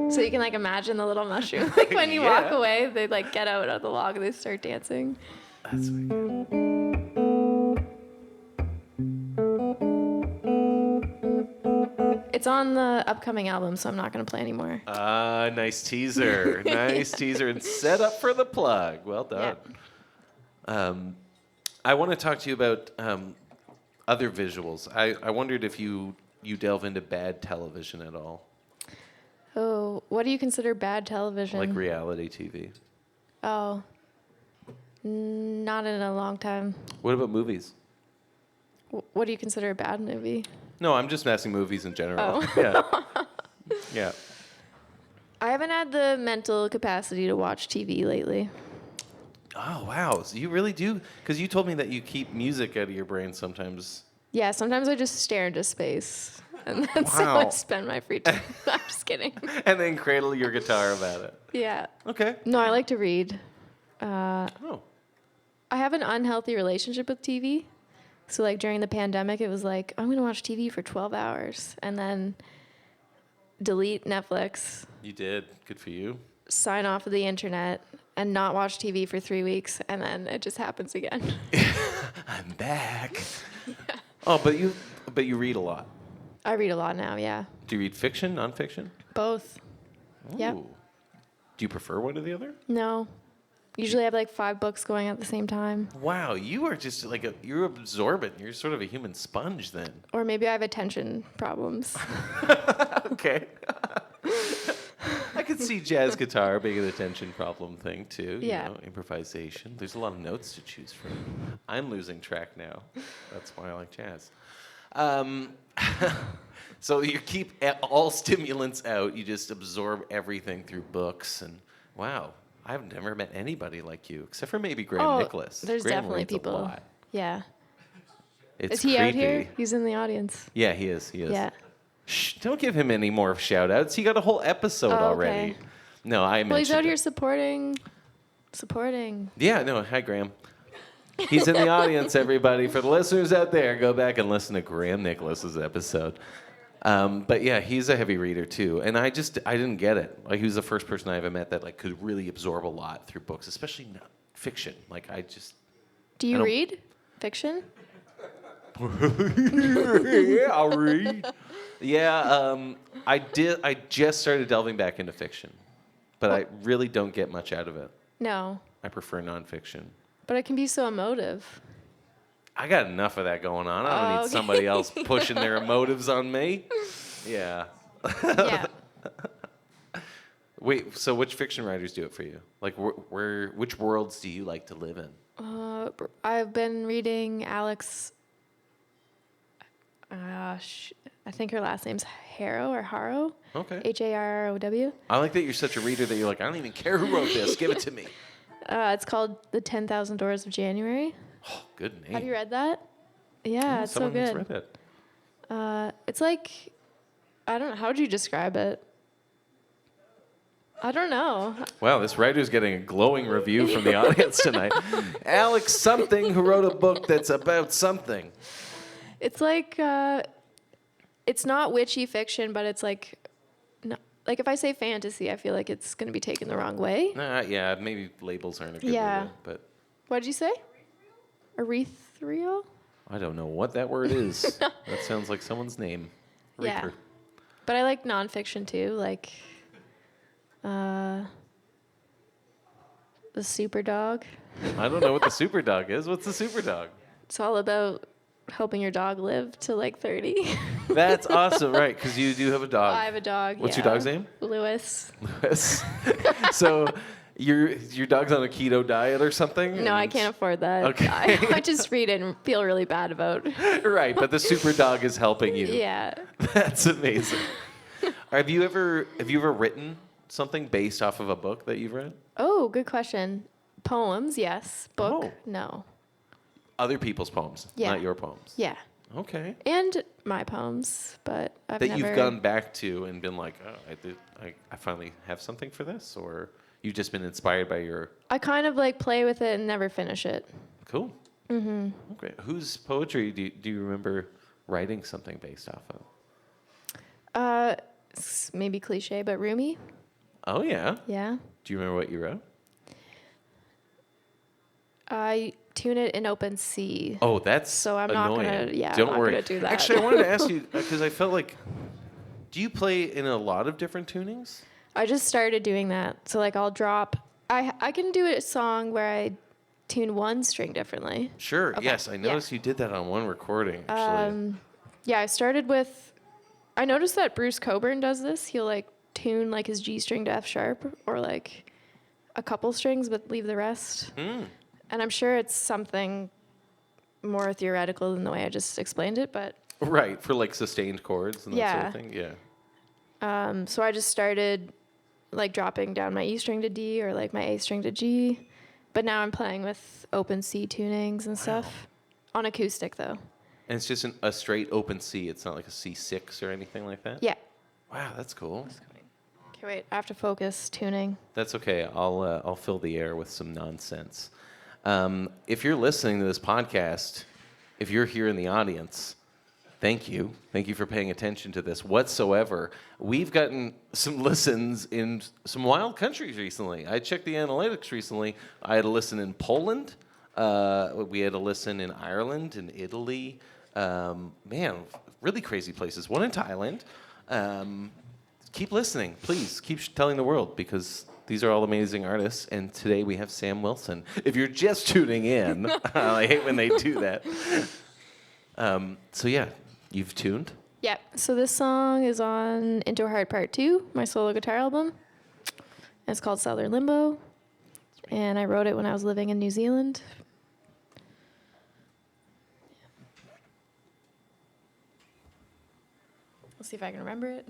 So you can like imagine the little mushroom. Like when you walk Yeah. away, they like get out of the log and they start dancing. That's wicked. It's on the upcoming album, so I'm not going to play anymore. Nice teaser. Nice teaser and set up for the plug. Well done. I want to talk to you about other visuals. I wondered if you you delve into bad television at all, Oh, what do you consider bad television? like reality TV? Oh, not in a long time. What about movies? What do you consider a bad movie? No, I'm just asking movies in general. Oh. Yeah. Yeah. I haven't had the mental capacity to watch TV lately. Oh, wow. So you really do? Because you told me that you keep music out of your brain sometimes. Yeah, sometimes I just stare into space. And that's how I Wow. spend my free time. I'm just kidding. And then cradle your guitar about it. Yeah. Okay. No, I like to read. Oh. I have an unhealthy relationship with TV. So, like, during the pandemic, it was like, I'm going to watch TV for 12 hours and then delete Netflix, You did. Good for you. sign off of the internet, and not watch TV for 3 weeks. And then it just happens again. I'm back. Oh, but you read a lot. I read a lot now, yeah. Do you read fiction, nonfiction? Both. Yep. Ooh. Do you prefer one or the other? No. Usually I have like 5 books going at the same time. Wow, you are just like you're absorbent. You're sort of a human sponge then. Or maybe I have attention problems. Okay. I could see jazz guitar being an attention problem thing too. Yeah. You know, improvisation. There's a lot of notes to choose from. I'm losing track now. That's why I like jazz. So you keep all stimulants out. You just absorb everything through books. And wow, I've never met anybody like you, except for maybe Graham Nicholas. There's Graham definitely reads a people. lot. Yeah. It's Is he out here? creepy. He's in the audience. Yeah, he is. He is. Yeah. Shh, don't give him any more shout outs. He got a whole episode Oh, already. okay. No, I mentioned Well, he's out it. here supporting. Yeah, no, hi, Graham. He's in the audience, everybody. For the listeners out there, go back and listen to Graham Nicholas's episode. But yeah, he's a heavy reader too. And I didn't get it. Like, he was the first person I ever met that like could really absorb a lot through books, especially fiction. Like, Do I you don't- read fiction? yeah, I'll read. Yeah, I just started delving back into fiction, but I really don't get much out of it. No. I prefer nonfiction. But it can be so emotive. I got enough of that going on. I don't need okay. somebody else pushing their emotives on me. Yeah. Yeah. Wait, so which fiction writers do it for you? Like, which worlds do you like to live in? I've been reading Alex. I think her last name's Harrow. Okay. Harrow. I like that you're such a reader that you're like, I don't even care who wrote this. Give it to me. It's called The 10,000 Doors of January. Oh, good name. Have you read that? Yeah, it's so someone has good. read it. It's like, I don't know, how would you describe it? I don't know. Wow, this writer's getting a glowing review from the audience tonight. Alex something who wrote a book that's about something. It's like, it's not witchy fiction, but it's like, no, like if I say fantasy, I feel like it's going to be taken the wrong way. Yeah, maybe labels aren't a good Yeah. way, but What did you say? Ethereal? I don't know what that word is. That sounds like someone's name. Yeah. Reaper. But I like nonfiction too, like The Super Dog. I don't know what the super dog is. What's the super dog? It's all about helping your dog live to like 30. That's awesome, right? Because you do have a dog. I have a dog. What's yeah. your dog's name? Lewis. Lewis. So your dog's on a keto diet or something? No, I and- can't afford that. Okay. I just read it and feel really bad about. Right, but the super dog is helping you. Yeah. That's amazing. Have you ever written something based off of a book that you've read? Oh, good question. Poems, yes. Book, Oh. no. Other people's poems, Yeah. not your poems. Yeah. Okay. And my poems, but I've That never. you've gone back to and been like, oh, I finally have something for this, or you've just been inspired by your. I kind of like play with it and never finish it. Cool. Mm-hmm. Okay. Whose poetry do you remember writing something based off of? It's maybe cliche, but Rumi. Oh yeah. Yeah. Do you remember what you wrote? I tune it in open C. Oh, that's So I'm annoying. not gonna. Yeah, Don't I'm not worry. gonna do that. Actually, I wanted to ask you because I felt like, do you play in a lot of different tunings? I just started doing that. So like I'll drop. I can do a song where I tune one string differently. Sure. Okay, Yes, I yeah. noticed you did that on one recording. Actually. Yeah, I started with I noticed that Bruce Coburn does this. He'll like tune like his G string to F sharp or like a couple strings but leave the rest. And I'm sure it's something more theoretical than the way I just explained it, but Right, for like sustained chords and that sort of thing. Yeah. so I just started like dropping down my E string to D or like my A string to G. But now I'm playing with open C tunings and stuff. On acoustic though. And it's just a straight open C. It's not like a C6 or anything like that? Yeah. Wow, that's cool. Okay, wait, I have to focus tuning. That's okay. I'll fill the air with some nonsense. If you're listening to this podcast, if you're here in the audience, thank you. Thank you for paying attention to this whatsoever. We've gotten some listens in some wild countries recently. I checked the analytics recently. I had a listen in Poland. We had a listen in Ireland and Italy. Man, really crazy places. One in Thailand. Keep listening, please. Keep telling the world because these are all amazing artists. And today we have Sam Wilson. If you're just tuning in, I hate when they do that. So yeah, you've tuned. Yep. So this song is on Into a Heart Part 2, my solo guitar album. And it's called Southern Limbo. And I wrote it when I was living in New Zealand. Let's see if I can remember it.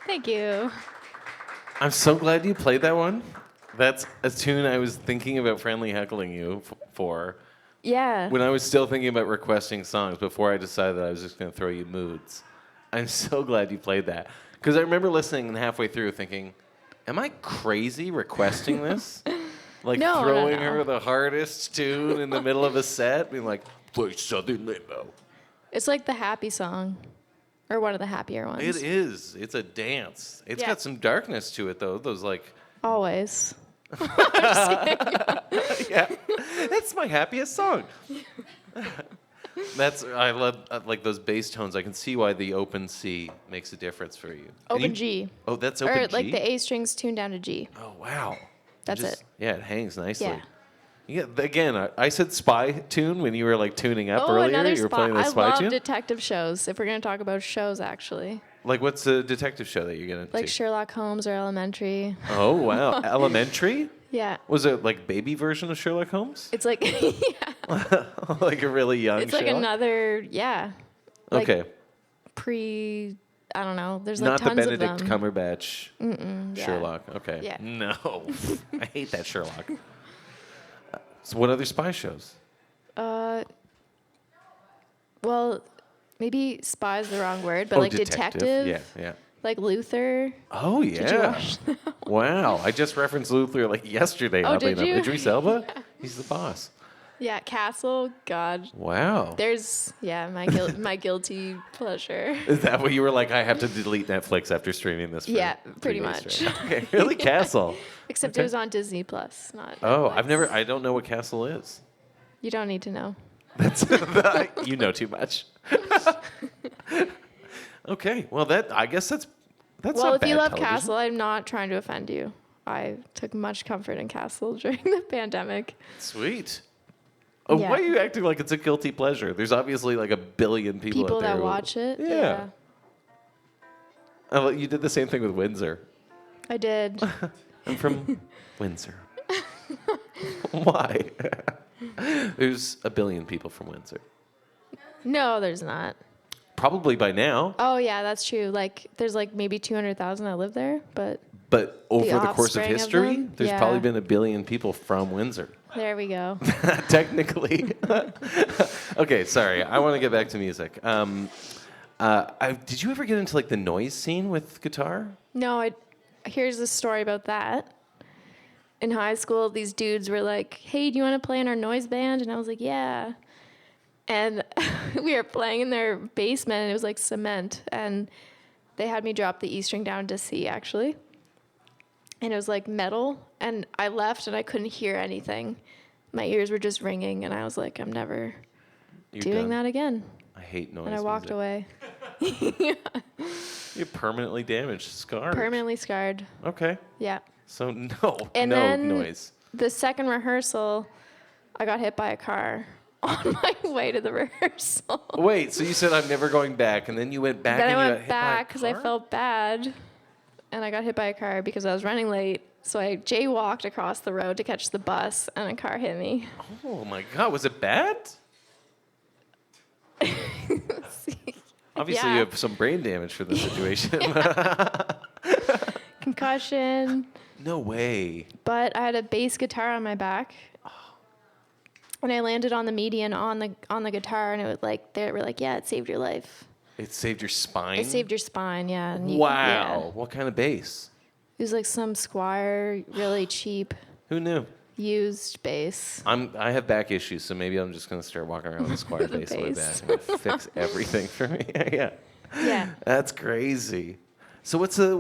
Thank you. I'm so glad you played that one. That's a tune I was thinking about friendly heckling you for. Yeah. when I was still thinking about requesting songs before I decided that I was just going to throw you moods. I'm so glad you played that. Because I remember listening and halfway through thinking, am I crazy requesting this? Like No, throwing no. her the hardest tune in the middle of a set, being like, play Southern Limbo. It's like the happy song, or one of the happier ones. It is. It's a dance. It's Yeah. got some darkness to it, though. Those like, Always. yeah, that's my happiest song. I love like those bass tones. I can see why the open C makes a difference for you. Open G. Oh, that's open Or G. like the A strings tuned down to G. Oh wow. That's it. Yeah, it hangs nicely. Yeah. Yeah, again, I said spy tune when you were like tuning up Oh, earlier. another You were spot. playing the I spy love tune. detective shows. If we're gonna talk about shows, actually, Like, what's the detective show that you're gonna like do? Sherlock Holmes or Elementary. Oh wow, Elementary. Yeah. Was it like baby version of Sherlock Holmes? It's like yeah. Like a really young. It's like Sherlock? another Like Okay. I don't know. There's like Not the tons Benedict of them. Cumberbatch yeah. Sherlock. Okay. Yeah. No, I hate that Sherlock. So what other spy shows? Well, maybe spy is the wrong word, but Oh, like detective. Yeah, yeah. Like Luther. Oh yeah. Did you watch that? Wow, I just referenced Luther like yesterday. Oh, oddly did enough. you? Idris Elba? He's the boss. Yeah, Castle. God. Wow. There's my guilty pleasure. Is that what you were like? I have to delete Netflix after streaming this. For Yeah, 3 pretty days much. straight. Okay, really, Castle. Except Okay. it was on Disney Plus, not. Oh, Netflix. I don't know what Castle is. You don't need to know. That's you know too much. Okay, well Well, I guess that's not if bad you love television. Castle, I'm not trying to offend you. I took much comfort in Castle during the pandemic. Sweet. Oh, Yeah. why are you acting like it's a guilty pleasure? There's obviously like a billion people out there That who- watch it. Yeah. Oh, you did the same thing with Windsor. I did. I'm from Windsor. Why? There's a billion people from Windsor. No, there's not. Probably by now, Oh yeah, that's true. Like there's like maybe 200,000 that live there, but but over the course of offspring of history, them? there's Yeah. probably been a billion people from Windsor. there we go. Technically. Okay, sorry. I want to get back to music. Did you ever get into like the noise scene with guitar? No, here's the story about that. In high school, these dudes were like, "Hey, do you want to play in our noise band?" And I was like, "Yeah." And we were playing in their basement, and it was like cement. And they had me drop the E string down to C, actually. And it was like metal. And I left, and I couldn't hear anything. My ears were just ringing, and I was like, "I'm never You're doing done. that again." I hate noise. And I walked music. away, You're permanently damaged, scarred. permanently scarred. Okay. Yeah. So no, And no then noise. the second rehearsal, I got hit by a car on my way to the rehearsal. Wait, so you said I'm never going back, and then you went back Then and I you got went hit by a back because I car? felt bad, and I got hit by a car because I was running late. So I jaywalked across the road to catch the bus, and a car hit me. Oh my God, was it bad? Obviously, Yeah. you have some brain damage for the situation. Concussion. No way. But I had a bass guitar on my back. And I landed on the median on the guitar, and it was like they were like, "Yeah, it saved your life. It saved your spine? It saved your spine, yeah." And Wow. yeah. What kind of bass? It was like some Squire, really cheap, Who knew? used bass. I have back issues, so maybe I'm just gonna start walking around with a Squire The bass on my bass. back and fix everything for me. Yeah. Yeah. That's crazy. So what's the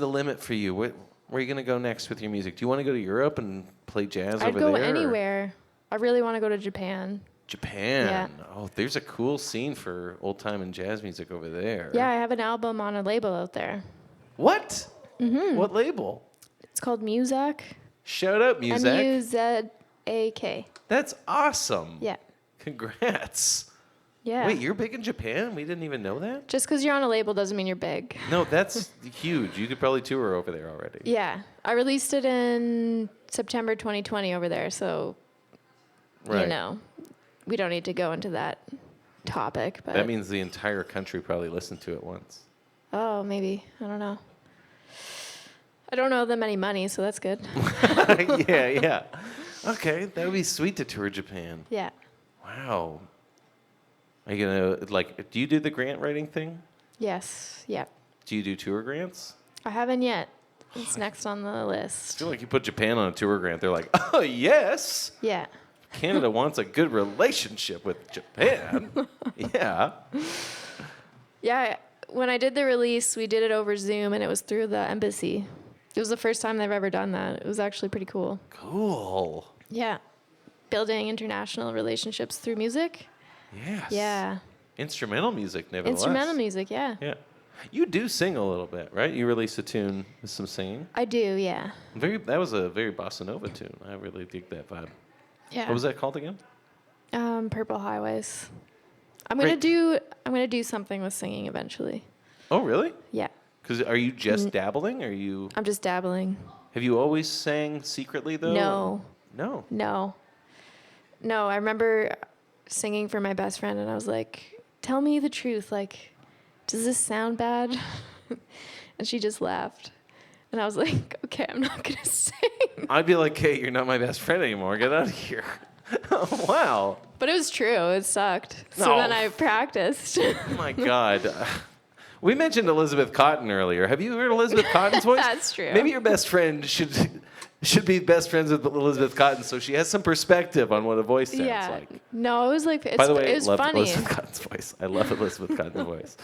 limit for you? Where are you gonna go next with your music? Do you want to go to Europe and play jazz I'd over go there? or anywhere. I really want to go to Japan. Japan. Yeah. Oh, there's a cool scene for old time and jazz music over there. Yeah, I have an album on a label out there. What? Mm-hmm. What label? It's called Muzak. Shout out, Muzak. M-U-Z-A-K. That's awesome. Yeah. Congrats. Yeah. Wait, you're big in Japan? We didn't even know that? Just because you're on a label doesn't mean you're big. No, that's huge. You could probably tour over there already. Yeah. I released it in September 2020 over there, so, Right. you know, we don't need to go into that topic. But That means the entire country probably listened to it once. Oh, maybe. I don't know. I don't owe them any money, so that's good. Yeah, yeah. Okay, that would be sweet to tour Japan. Yeah. Wow. Are you gonna do you do the grant writing thing? Yes. Yeah. Do you do tour grants? I haven't yet. It's next on the I list. feel like you put Japan on a tour grant, they're like, oh yes, Yeah. Canada wants a good relationship with Japan. Yeah. Yeah. When I did the release, we did it over Zoom, and it was through the embassy. It was the first time they've ever done that. It was actually pretty cool. Cool. Yeah. Building international relationships through music. Yes. Yeah. Instrumental music, nevertheless. Instrumental music, yeah. Yeah. You do sing a little bit, right? You released a tune with some singing. I do, yeah. That was a very bossa nova tune. I really dig that vibe. Yeah. What was that called again? Purple Highways. I'm Great. gonna do something with singing eventually. Oh, really? Yeah. Because are you just dabbling? Are you? I'm just dabbling. Have you always sang secretly though? No. No. No, I remember singing for my best friend, and I was like, tell me the truth. Like, does this sound bad? And she just laughed. And I was like, okay, I'm not going to sing. I'd be like, hey, you're not my best friend anymore. Get out of here. Oh, wow. But it was true. It sucked. So No. then I practiced. Oh, my God. We mentioned Elizabeth Cotton earlier. Have you heard Elizabeth Cotton's voice? That's true. Maybe your best friend should be best friends with Elizabeth Cotton so she has some perspective on what a voice sounds Yeah. like. No, it was like, By the way, it I was love funny. Elizabeth Cotton's voice. I love Elizabeth Cotton's voice.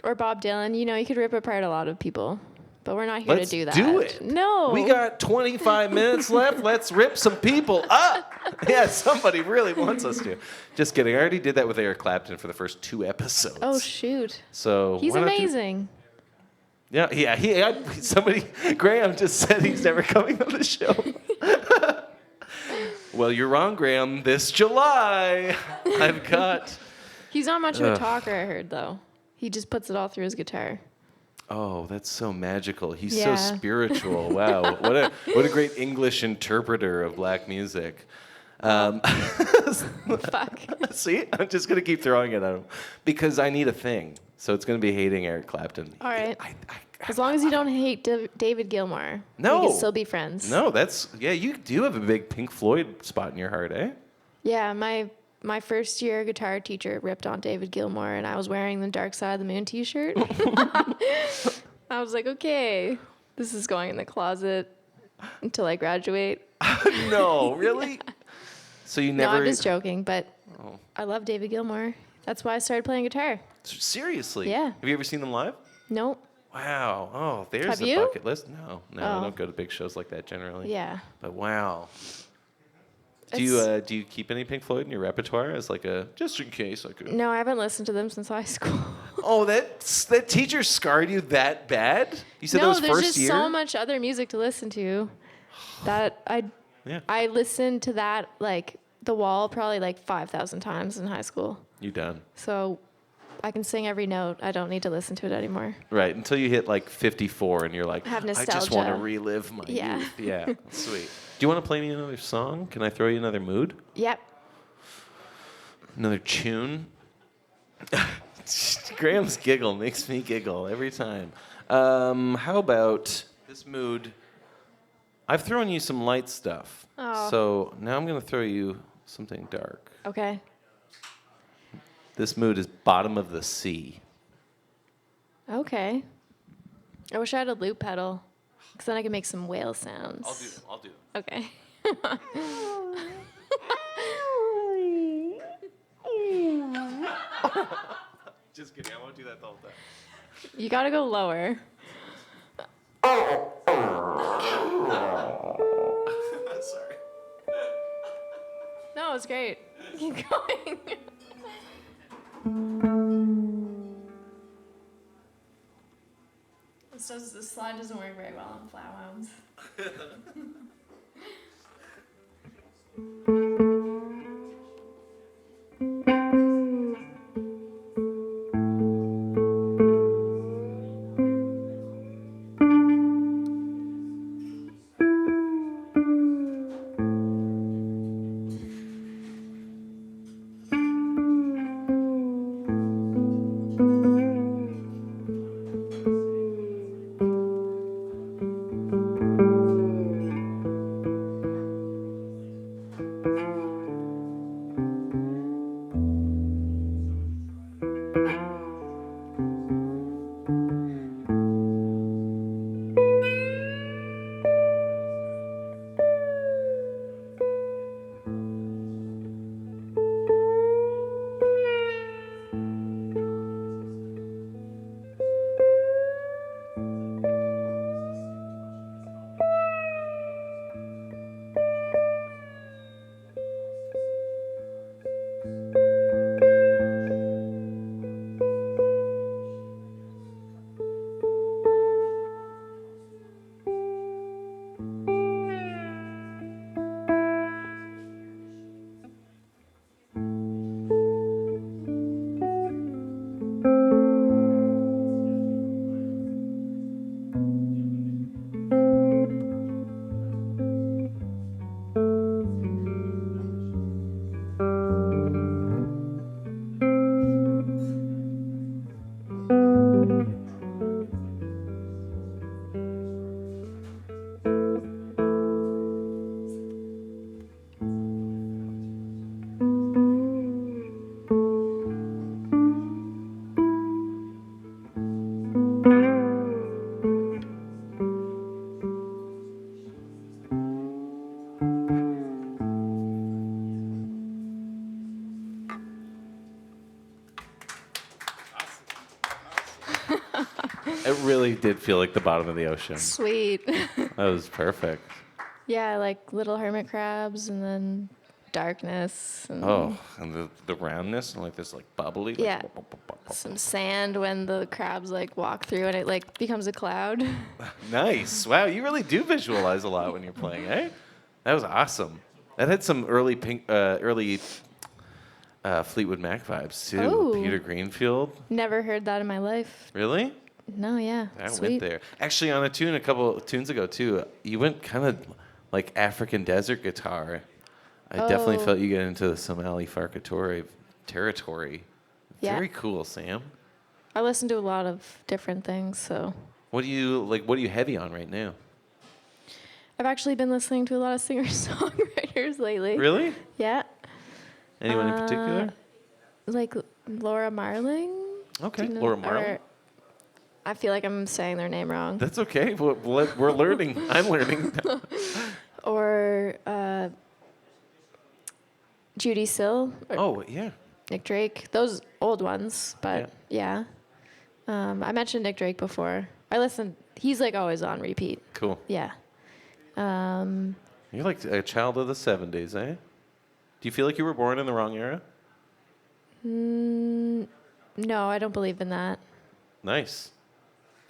Or Bob Dylan. You know, you could rip apart a lot of people. But we're not here Let's to do that. do it. No. We got 25 minutes left. Let's rip some people up. Yeah, somebody really wants us to. Just kidding. I already did that with Eric Clapton for the first 2 episodes. Oh, shoot. So He's why not do- amazing. Somebody, Graham just said he's never coming on the show. Well, you're wrong, Graham. This July, I've got. He's not much of a talker, I heard, though. He just puts it all through his guitar. Oh, that's so magical. He's Yeah. so spiritual. Wow, what a great English interpreter of black music. Fuck. See, I'm just gonna keep throwing it at him because I need a thing. So it's gonna be hating Eric Clapton. All right. As long as you don't hate David Gilmour. No. We can still be friends. No, you do have a big Pink Floyd spot in your heart, eh? Yeah, my first year guitar teacher ripped on David Gilmour, and I was wearing the Dark Side of the Moon t-shirt. I was like, okay, this is going in the closet until I graduate. No, really? So you never? No, I'm just joking, but Oh. I love David Gilmour. That's why I started playing guitar. Seriously? Yeah. Have you ever seen them live? Nope. Wow. Oh, there's Have a you? bucket list. No, I Oh. don't go to big shows like that generally. Yeah. But wow. Do you keep any Pink Floyd in your repertoire as like a just in case I could? No, I haven't listened to them since high school. Oh, that teacher scarred you that bad? You said that No, was there's first just year? so much other music to listen to that Yeah. I listened to that like The Wall probably like 5,000 times in high school. You done. So I can sing every note. I don't need to listen to it anymore. Right, until you hit like 54 and you're like, Have I just want to nostalgia. relive my Yeah. youth. Yeah, sweet. Do you want to play me another song? Can I throw you another mood? Yep. Another tune? Graham's giggle makes me giggle every time. How about this mood? I've thrown you some light stuff. Oh. So now I'm going to throw you something dark. Okay. This mood is Bottom of the Sea. Okay. I wish I had a loop pedal, because then I could make some whale sounds. I'll do it. Okay. Just kidding. I won't do that the whole time. You gotta go lower. Sorry. No, it's great. Keep going. This slide doesn't work very well on flat wounds. really did feel like the bottom of the ocean. Sweet. That was perfect. Yeah, I like little hermit crabs and then darkness. And Oh, and the roundness and like this like bubbly. Like, Yeah. Some sand when the crabs like walk through and it like becomes a cloud. Nice. Wow, you really do visualize a lot when you're playing, eh? That was awesome. That had some early Fleetwood Mac vibes too. Oh. Peter Greenfield. Never heard that in my life. Really? No, yeah. I Sweet. went there. Actually, on a tune a couple of tunes ago too, you went kind of like African desert guitar. I definitely Oh. felt you get into the Somali Farkatori territory. Yeah. Very cool, Sam. I listen to a lot of different things, so What do you heavy on right now? I've actually been listening to a lot of singer-songwriters lately. Really? Yeah. Anyone in particular? Like Laura Marling. Okay, Do you know- Laura Marling. or- I feel like I'm saying their name wrong. That's okay. We're learning. I'm learning. Or Judy Sill. Or Oh, yeah. Nick Drake. Those old ones, but yeah. I mentioned Nick Drake before. I listen. He's like always on repeat. Cool. Yeah. You're like a child of the 70s, eh? Do you feel like you were born in the wrong era? No, I don't believe in that. Nice.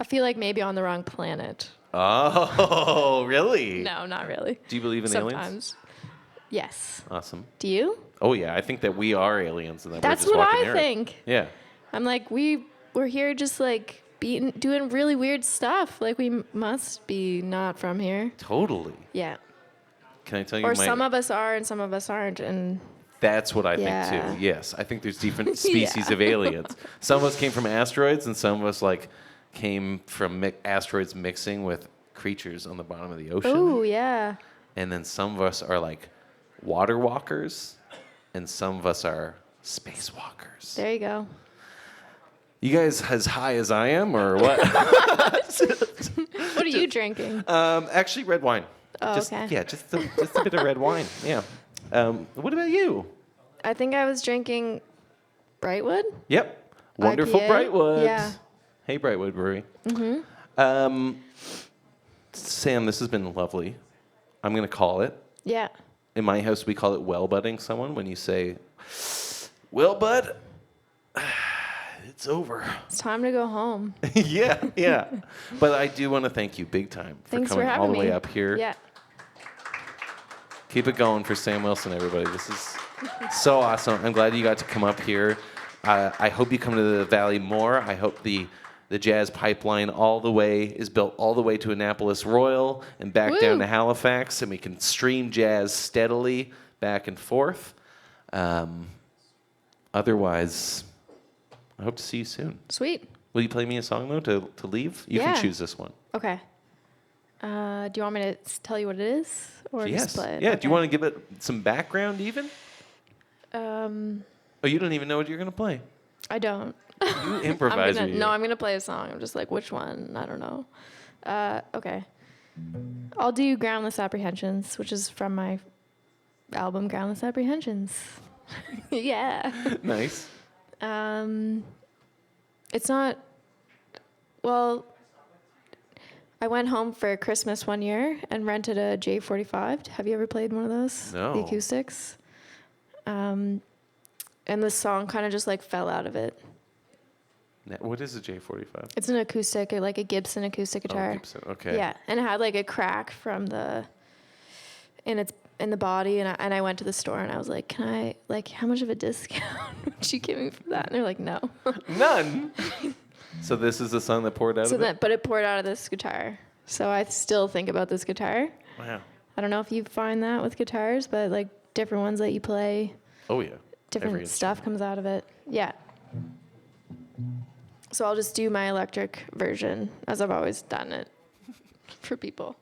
I feel like maybe on the wrong planet. Oh, really? No, not really. Do you believe in aliens? Sometimes. Yes. Awesome. Do you? Oh, yeah. I think that we are aliens and that That's we're just what walking I the earth. think. Yeah. I'm like, we're here just like doing really weird stuff. Like we must be not from here. Totally. Yeah. Can I tell you Or some of us are and some of us aren't. And That's what I Yeah. think too. Yes, I think there's different species Yeah. of aliens. Some of us came from asteroids, and some of us like came from asteroids mixing with creatures on the bottom of the ocean. oh yeah. And then some of us are like water walkers, and some of us are spacewalkers. There you go. You guys as high as I am, or what? What are you drinking? Actually, red wine. Oh, just, okay. Yeah, just a bit of red wine. Yeah. What about you? I think I was drinking Brightwood. Yep. Wonderful IPA? Brightwood. Yeah. Hey, Brightwood Brewery. Mm-hmm. Sam, this has been lovely. I'm going to call it. Yeah. In my house, we call it well-budding someone when you say, well, bud, it's over. It's time to go home. yeah. But I do want to thank you big time for Thanks coming for having all the me. way up here. Yeah. Keep it going for Sam Wilson, everybody. This is so awesome. I'm glad you got to come up here. I hope you come to the Valley more. I hope the jazz pipeline is built all the way to Annapolis Royal and back Woo. down to Halifax, and we can stream jazz steadily back and forth. Otherwise, I hope to see you soon. Sweet. Will you play me a song, though, to leave? You Yeah. can choose this one. Okay. Do you want me to tell you what it is, or Yes. just play it? Yeah, Okay. do you want to give it some background, even? Oh, you don't even know what you're going to play. I don't. You improvise. I'm gonna play a song. I'm just like, which one? I don't know. Okay. I'll do Groundless Apprehensions, which is from my album Groundless Apprehensions. Yeah. Nice. It's not. Well, I went home for Christmas one year and rented a J45. Have you ever played one of those? No. The acoustics. And the song kind of just like fell out of it. What is a J45? It's an acoustic, or like a Gibson acoustic guitar. Oh, Gibson. Okay. Yeah, and it had like a crack from in the body, and I went to the store and I was like, "Can I how much of a discount would you give me for that?" And they're like, "No." None. So this is the song that poured out of it? But it poured out of this guitar. So I still think about this guitar. Wow. I don't know if you find that with guitars, but like different ones that you play, Oh, yeah. different Every stuff comes out of it. Yeah. So I'll just do my electric version as I've always done it for people.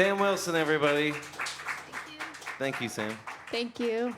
Sam Wilson, everybody. Thank you, Sam. Thank you.